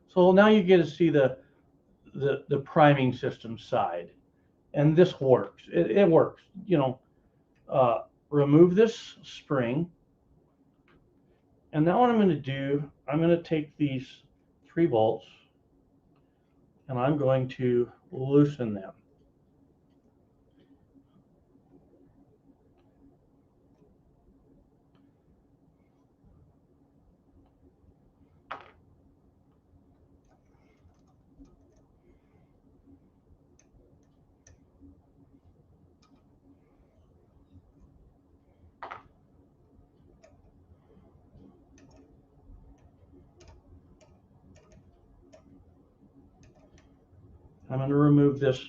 B: so now you get to see the priming system side. And this works. It works. Remove this spring. And now what I'm going to do, I'm going to take these 3 bolts and I'm going to loosen them. I'm going to remove that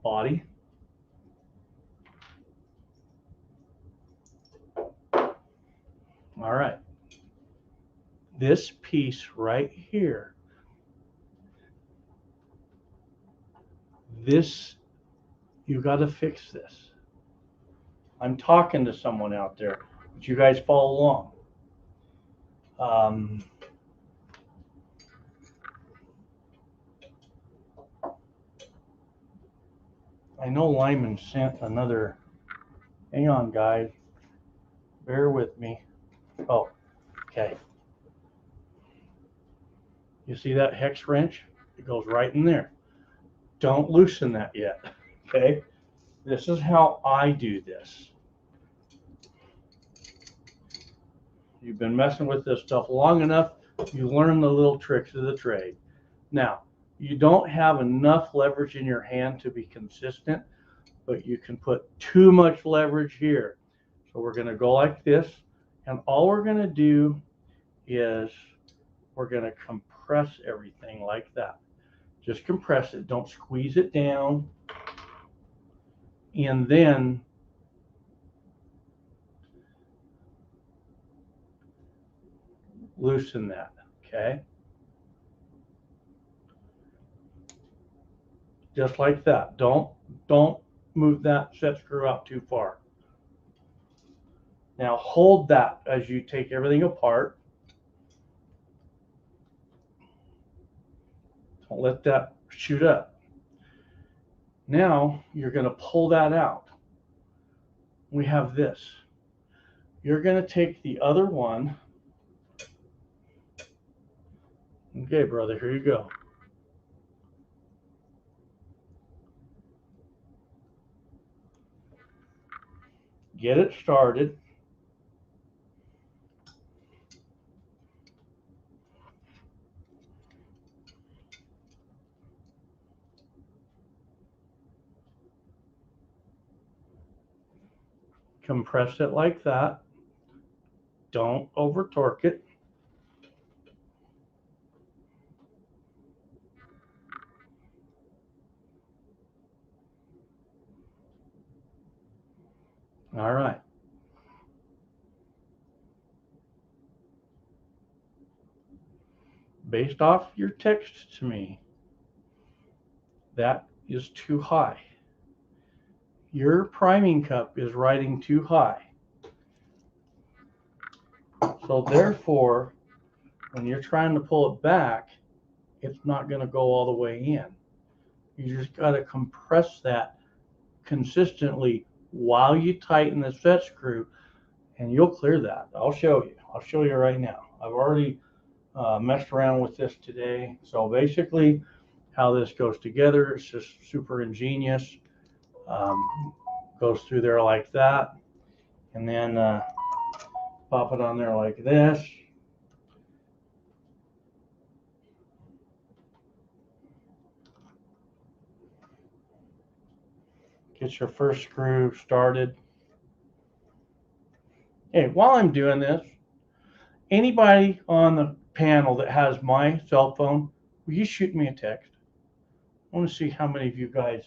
B: body. All right. This piece right here, you got to fix this. I'm talking to someone out there, but you guys follow along. I know Lyman sent another. Hang on, guys. Bear with me. Oh, okay. You see that hex wrench? It goes right in there. Don't loosen that yet. Okay. This is how I do this. You've been messing with this stuff long enough You learn the little tricks of the trade. Now, you don't have enough leverage in your hand to be consistent, but you can put too much leverage here. So we're going to go like this, and all we're going to do is we're going to compress everything like that. Just compress it. Don't squeeze it down. And then loosen that, okay? Just like that. Don't move that set screw out too far. Now hold that as you take everything apart. Don't let that shoot up. Now you're going to pull that out. We have this. You're going to take the other one. Okay, brother, here you go. Get it started. Compress it like that. Don't over torque it. All right. Based off your text to me, that is too high. Your priming cup is riding too high. So therefore, when you're trying to pull it back, it's not going to go all the way in. You just got to compress that consistently while you tighten the set screw, and you'll clear that. I'll show you. I'll show you right now. I've already messed around with this today. So basically, how this goes together is just super ingenious. Goes through there like that, and then pop it on there like this. Get your first screw started. Hey, while I'm doing this, anybody on the panel that has my cell phone, will you shoot me a text? I want to see how many of you guys,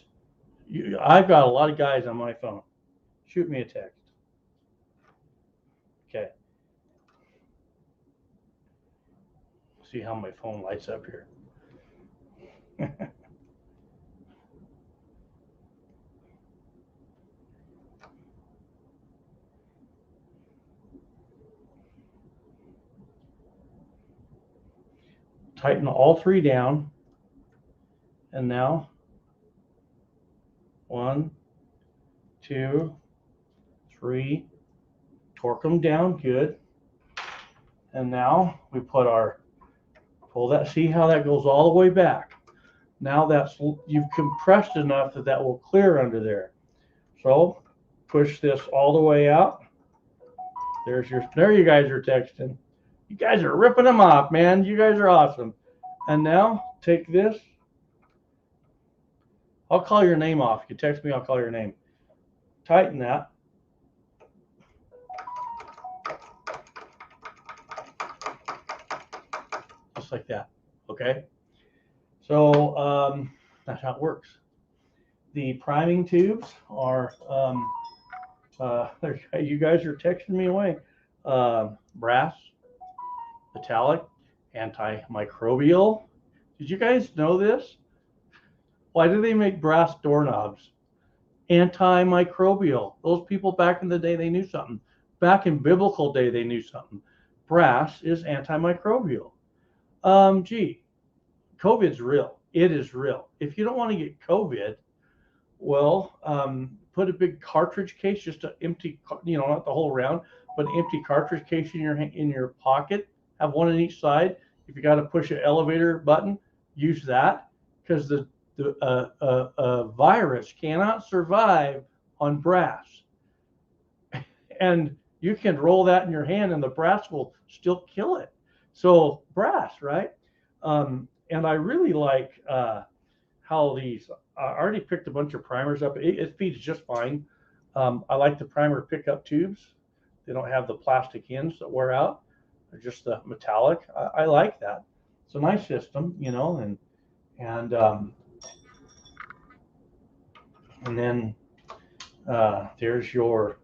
B: I've got a lot of guys on my phone. Shoot me a text. Okay. See how my phone lights up here. Tighten all three down. And now, 1, 2, 3, torque them down good. And now we put our, pull that, see how that goes all the way back. Now that's, you've compressed enough that that will clear under there. So push this all the way out. There's your, there you guys are texting. You guys are ripping them off, man. You guys are awesome. And now take this. I'll call your name off. You text me, I'll call your name. Tighten that. Just like that, okay? So that's how it works. The priming tubes are, you guys are texting me away. Brass, metallic, antimicrobial. Did you guys know this? Why do they make brass doorknobs? Antimicrobial. Those people back in the day, they knew something. Back in biblical day, they knew something. Brass is antimicrobial. Gee, COVID's real. It is real. If you don't want to get COVID, well, put a big cartridge case, just an empty, you know, not the whole round, but an empty cartridge case in your pocket. Have one on each side. If you got to push an elevator button, use that, because the virus cannot survive on brass. And you can roll that in your hand and the brass will still kill it. So brass, right? And I really like how these. I already picked a bunch of primers up. It feeds just fine. I like the primer pickup tubes. They don't have the plastic ends that wear out. They're just the metallic. I like that. It's a nice system, you know, and then there's your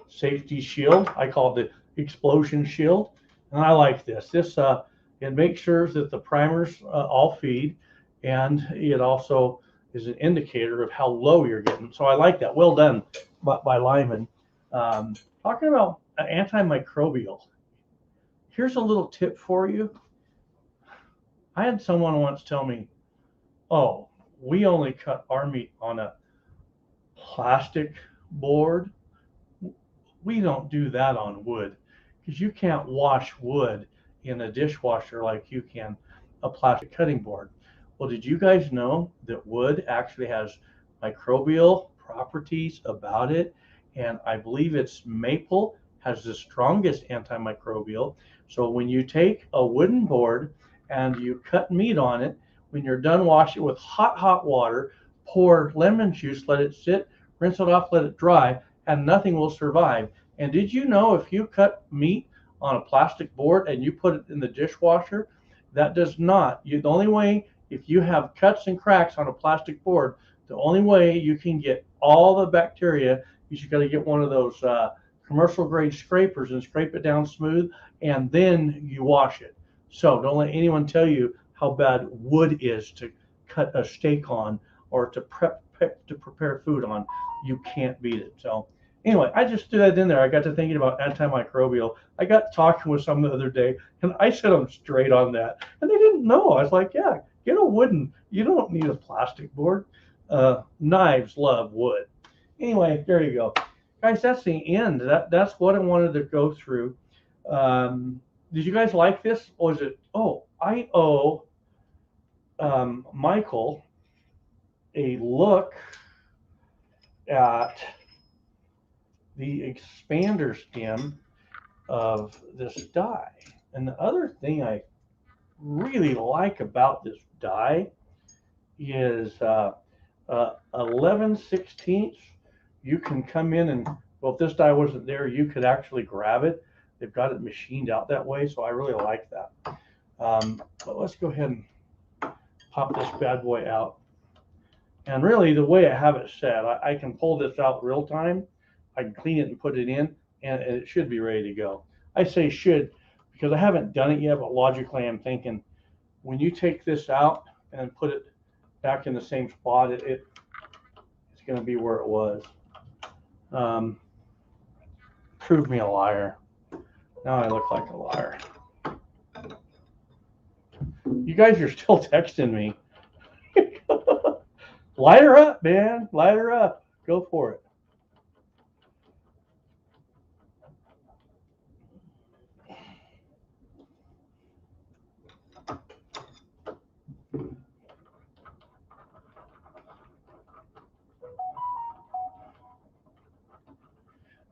B: safety shield. I call it the explosion shield, and I like this. It makes sure that the primers all feed, and it also is an indicator of how low you're getting. So I like that. Well done by Lyman. Talking about antimicrobial. Here's a little tip for you. I had someone once tell me, "Oh, we only cut our meat on a plastic board. We don't do that on wood because you can't wash wood in a dishwasher like you can a plastic cutting board." Well, did you guys know that wood actually has microbial properties about it? And I believe it's maple has the strongest antimicrobial. So when you take a wooden board and you cut meat on it, when you're done, wash it with hot water, pour lemon juice, let it sit, rinse it off, let it dry, and nothing will survive. And did you know if you cut meat on a plastic board and you put it in the dishwasher, that does not, the only way, if you have cuts and cracks on a plastic board, the only way you can get all the bacteria is you got to get one of those commercial grade scrapers and scrape it down smooth, and then you wash it. So don't let anyone tell you how bad wood is to cut a steak on or to prepare food on. You can't beat it. So anyway, I just threw that in there. I got to thinking about antimicrobial. I got talking with some the other day, and I set them straight on that, and they didn't know. I was like, yeah, get a wooden. You don't need a plastic board. Knives love wood. Anyway, there you go, guys. That's the end. That's what I wanted to go through. Did you guys like this? Or is it? Oh, I owe Michael a look at the expander stem of this die. And the other thing I really like about this die is 11/16. You can come in and, well, if this die wasn't there, you could actually grab it. They've got it machined out that way, so I really like that. But let's go ahead and pop this bad boy out. And really, the way I have it set, I can pull this out real time. I can clean it and put it in, and it should be ready to go. I say should because I haven't done it yet, but logically I'm thinking when you take this out and put it back in the same spot, it's going to be where it was. Prove me a liar. Now I look like a liar. You guys are still texting me. Light her up, man. Light her up. Go for it.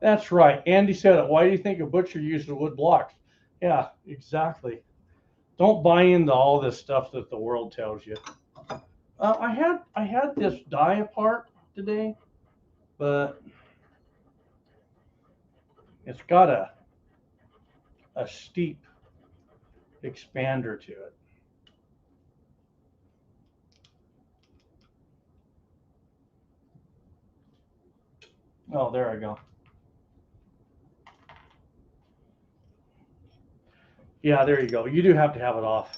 B: That's right. Andy said it. Why do you think a butcher uses wood blocks? Yeah, exactly. Don't buy into all this stuff that the world tells you. I had this die apart today, but it's got a steep expander to it. Oh, there I go. Yeah, there you go. You do have to have it off.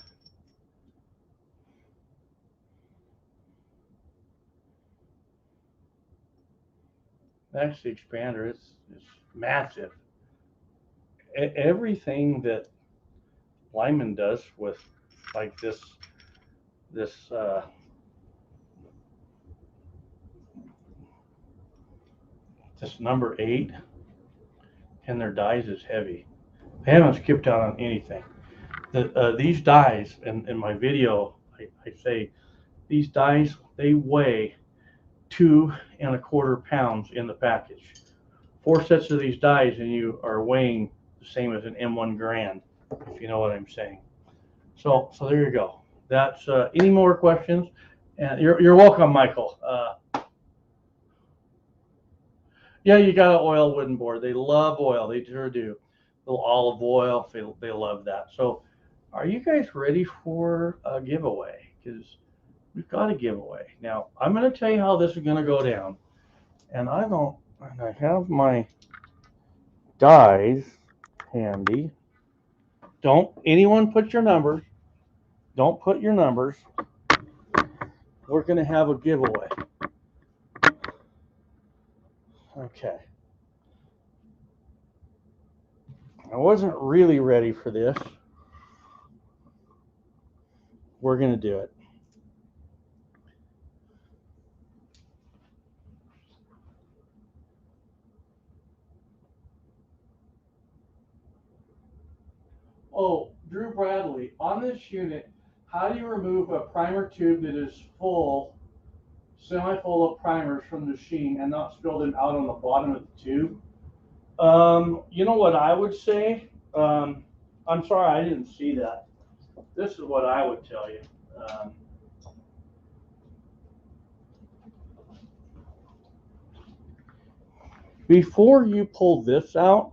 B: That's the expander. It's massive. Everything that Lyman does with like this number 8 and their dies is heavy. They haven't skipped out on anything. These dies, in my video, I say these dies, they weigh 2 1/4 pounds in the package. 4 sets of these dies and you are weighing the same as an M1 Grand. if you know what I'm saying. So there you go. That's any more questions? And you're welcome, Michael. Yeah, you got an oil wooden board. They love oil. They sure do. Little olive oil. They love that. So, are you guys ready for a giveaway? Because we've got a giveaway. Now, I'm going to tell you how this is going to go down. And I have my dies handy. Don't anyone put your numbers. Don't put your numbers. We're going to have a giveaway. Okay. I wasn't really ready for this. We're going to do it. Oh, Drew Bradley, on this unit, how do you remove a primer tube that is full, semi-full of primers from the machine and not spill them out on the bottom of the tube? You know what I would say? I'm sorry, I didn't see that. This is what I would tell you. Before you pull this out,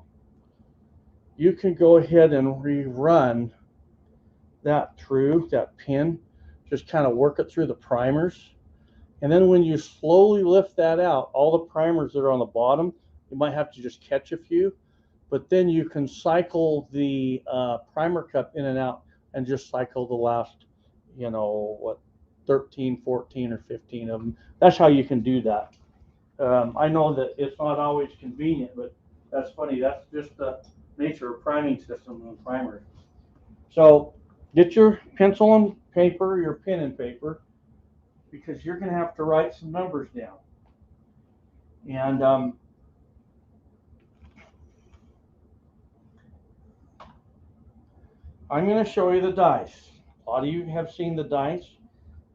B: you can go ahead and rerun that through, that pin, just kind of work it through the primers. And then when you slowly lift that out, all the primers that are on the bottom, you might have to just catch a few, but then you can cycle the primer cup in and out and just cycle the last, 13, 14, or 15 of them. That's how you can do that. I know that it's not always convenient, but that's funny. That's just the nature of priming systems and primers. So get your pencil and paper, your pen and paper, because you're going to have to write some numbers down. And I'm going to show you the dice. A lot of you have seen the dice.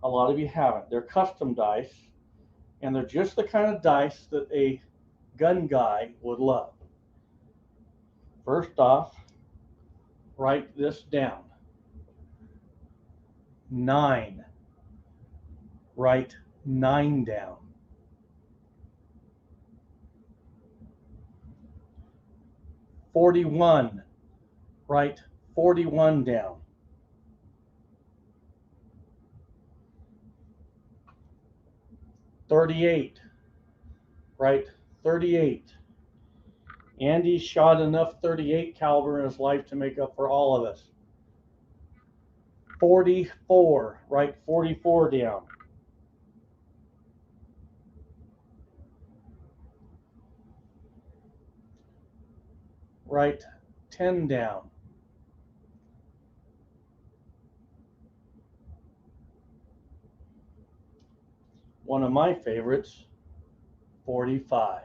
B: A lot of you haven't. They're custom dice, and they're just the kind of dice that a gun guy would love. First off, write this down. 9. Write 9 down. 41. Write 41 down. 38. Write 38. Andy shot enough 38 caliber in his life to make up for all of us. 44. Write 44 down. Write 10 down. One of my favorites, 45.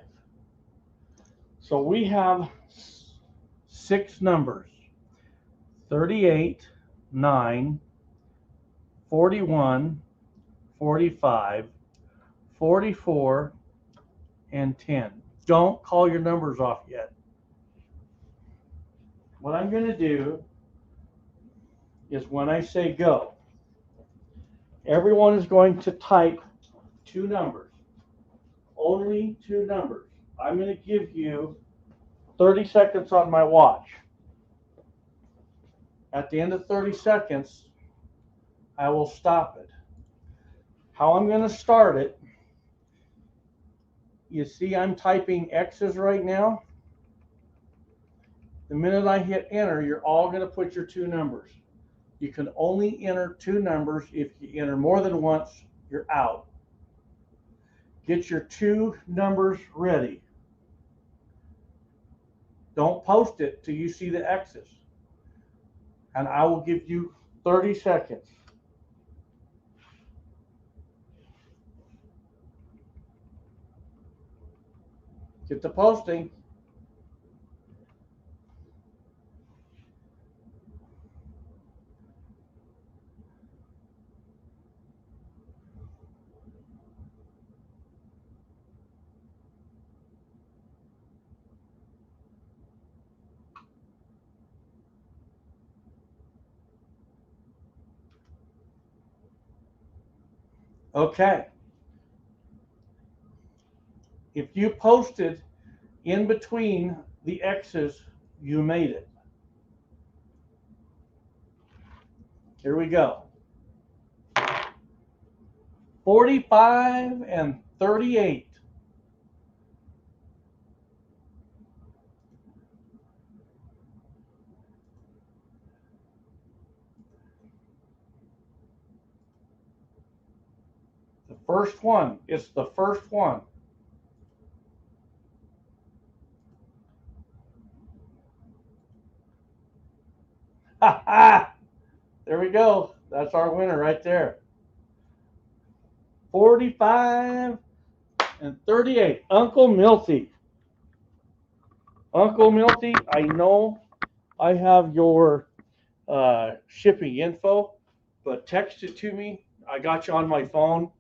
B: So we have 6 numbers: 38, 9, 41, 45, 44, and 10. Don't call your numbers off yet. What I'm going to do is when I say go, everyone is going to type 2 numbers. Only 2 numbers. I'm going to give you 30 seconds on my watch. At the end of 30 seconds, I will stop it. How I'm going to start it, you see I'm typing X's right now. The minute I hit enter, you're all going to put your 2 numbers. You can only enter 2 numbers. If you enter more than once, you're out. Get your 2 numbers ready. Don't post it till you see the X's. And I will give you 30 seconds. Get the posting. Okay. If you posted in between the X's, you made it. Here we go. 45 and 38. The first one. It's the first one. Ha ha! There we go. That's our winner right there. 45 and 38. Uncle Milty. Uncle Milty, I know I have your shipping info, but text it to me. I got you on my phone,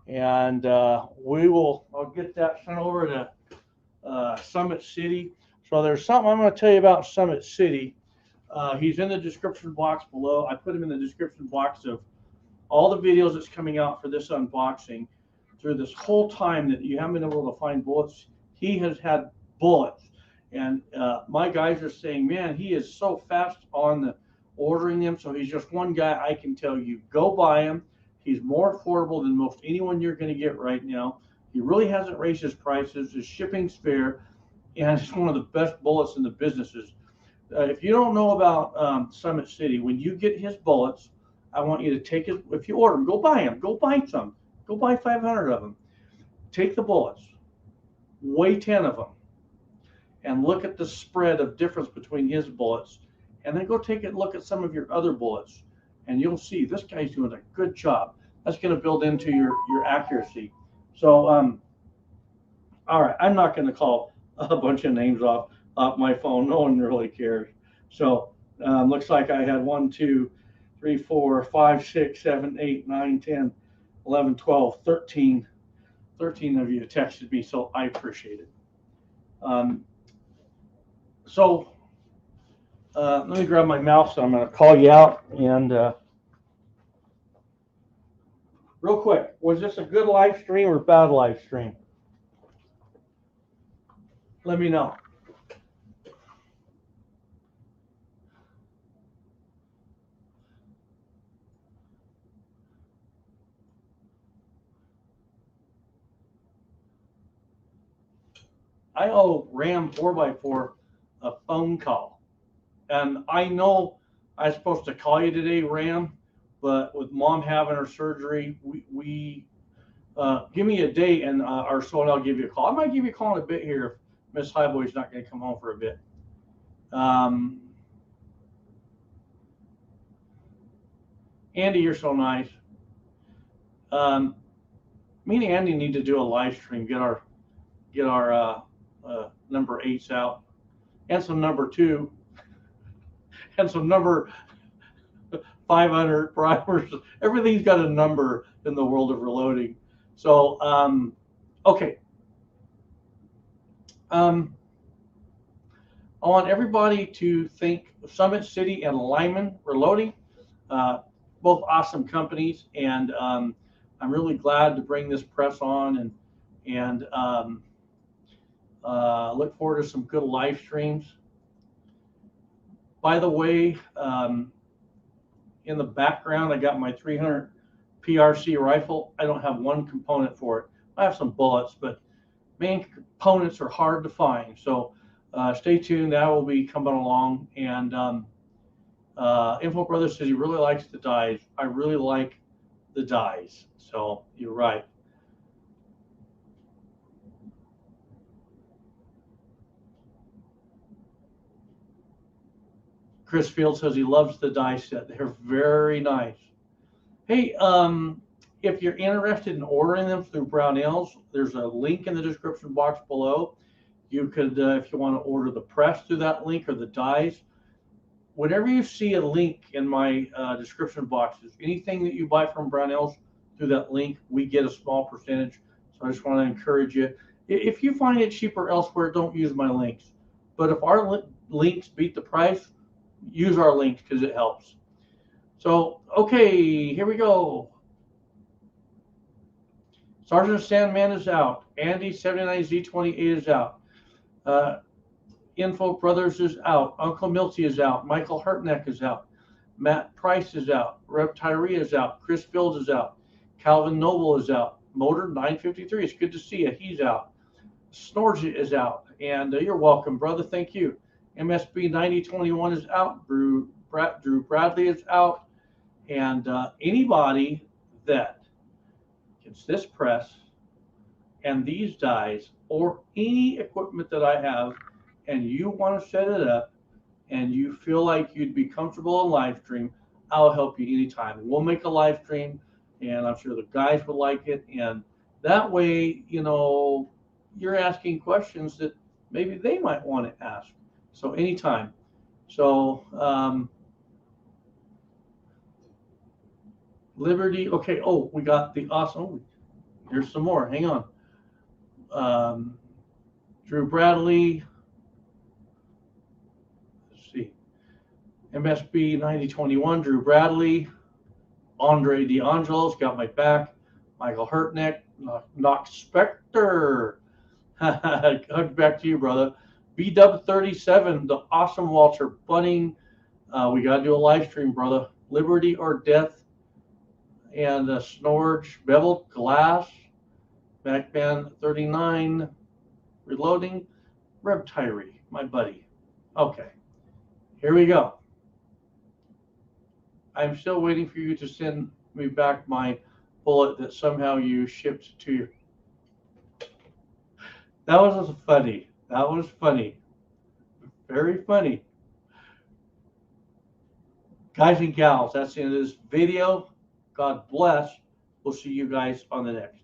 B: and I'll get that sent over to Summit City. So there's something I'm going to tell you about Summit City. He's in the description box below. I put him in the description box of all the videos that's coming out for this unboxing. Through this whole time that you haven't been able to find bullets, he has had bullets. And my guys are saying, man, he is so fast on the ordering them. So he's just one guy I can tell you, go buy him. He's more affordable than most anyone you're going to get right now. He really hasn't raised his prices. His shipping's fair, and it's one of the best bullets in the businesses. If you don't know about Summit City, when you get his bullets, I want you to take his, if you order them, go buy them. Go buy some. Go buy 500 of them. Take the bullets, weigh 10 of them, and look at the spread of difference between his bullets. And then go take a look at some of your other bullets, and you'll see this guy's doing a good job. That's going to build into your accuracy. So, all right, I'm not going to call a bunch of names off my phone. No one really cares. So, looks like I had 1, 2, 3, 4, 5, 6, 7, 8, 9, 10, 11, 12, 13 of you texted me, so I appreciate it. Let me grab my mouse, and I'm going to call you out. And real quick, was this a good live stream or bad live stream? Let me know. I owe Ram 4x4 a phone call. And I know I was supposed to call you today, Ram, but with Mom having her surgery, we give me a date or so, and I'll give you a call. I might give you a call in a bit here if Miss Highboy's not going to come home for a bit. Andy, you're so nice. Me and Andy need to do a live stream, get our number 8s out, and some number 2, and some number 500 primers. Everything's got a number in the world of reloading. So, okay. I want everybody to thank Summit City and Lyman Reloading, both awesome companies, and I'm really glad to bring this press on and look forward to some good live streams. By the way, in the background, I got my 300 PRC rifle. I don't have one component for it. I have some bullets, but main components are hard to find. So stay tuned. That will be coming along. And Info Brother says he really likes the dies. I really like the dies. So you're right. Chris Field says he loves the die set. They're very nice. Hey, if you're interested in ordering them through Brownells, there's a link in the description box below. You could, if you want to order the press through that link or the dies. Whenever you see a link in my description boxes, anything that you buy from Brownells through that link, we get a small percentage. So I just want to encourage you. If you find it cheaper elsewhere, don't use my links. But if our links beat the price, use our links because it helps. So, okay, here we go. Sergeant Sandman is out. Andy 79Z28 is out. Info Brothers is out. Uncle Milty is out. Michael Hartneck is out. Matt Price is out. Rev Tyree is out. Chris Fields is out. Calvin Noble is out. Motor 953. It's good to see you. He's out. Snorge is out. And you're welcome, brother. Thank you. MSB 9021 is out. Drew Bradley is out. And anybody that gets this press and these dies or any equipment that I have and you want to set it up and you feel like you'd be comfortable in live stream, I'll help you anytime. We'll make a live stream and I'm sure the guys would like it. And that way, you know, you're asking questions that maybe they might want to ask. So anytime. So Liberty. Okay. Oh, we got the awesome. Oh, here's some more. Hang on. Drew Bradley. Let's see. MSB 9021. Drew Bradley. Andre DeAngelo's got my back. Michael Hurtneck. Knox Spector. Back to you, brother. BW37. The awesome Walter Bunning. We got to do a live stream, brother. Liberty or Death. And Snorge, Beveled Glass, Backman 39, Reloading, Rev Tyree, my buddy. Okay, here we go. I'm still waiting for you to send me back my bullet that somehow you shipped to you. That was funny. That was funny. Very funny. Guys and gals, that's the end of this video. God bless. We'll see you guys on the next.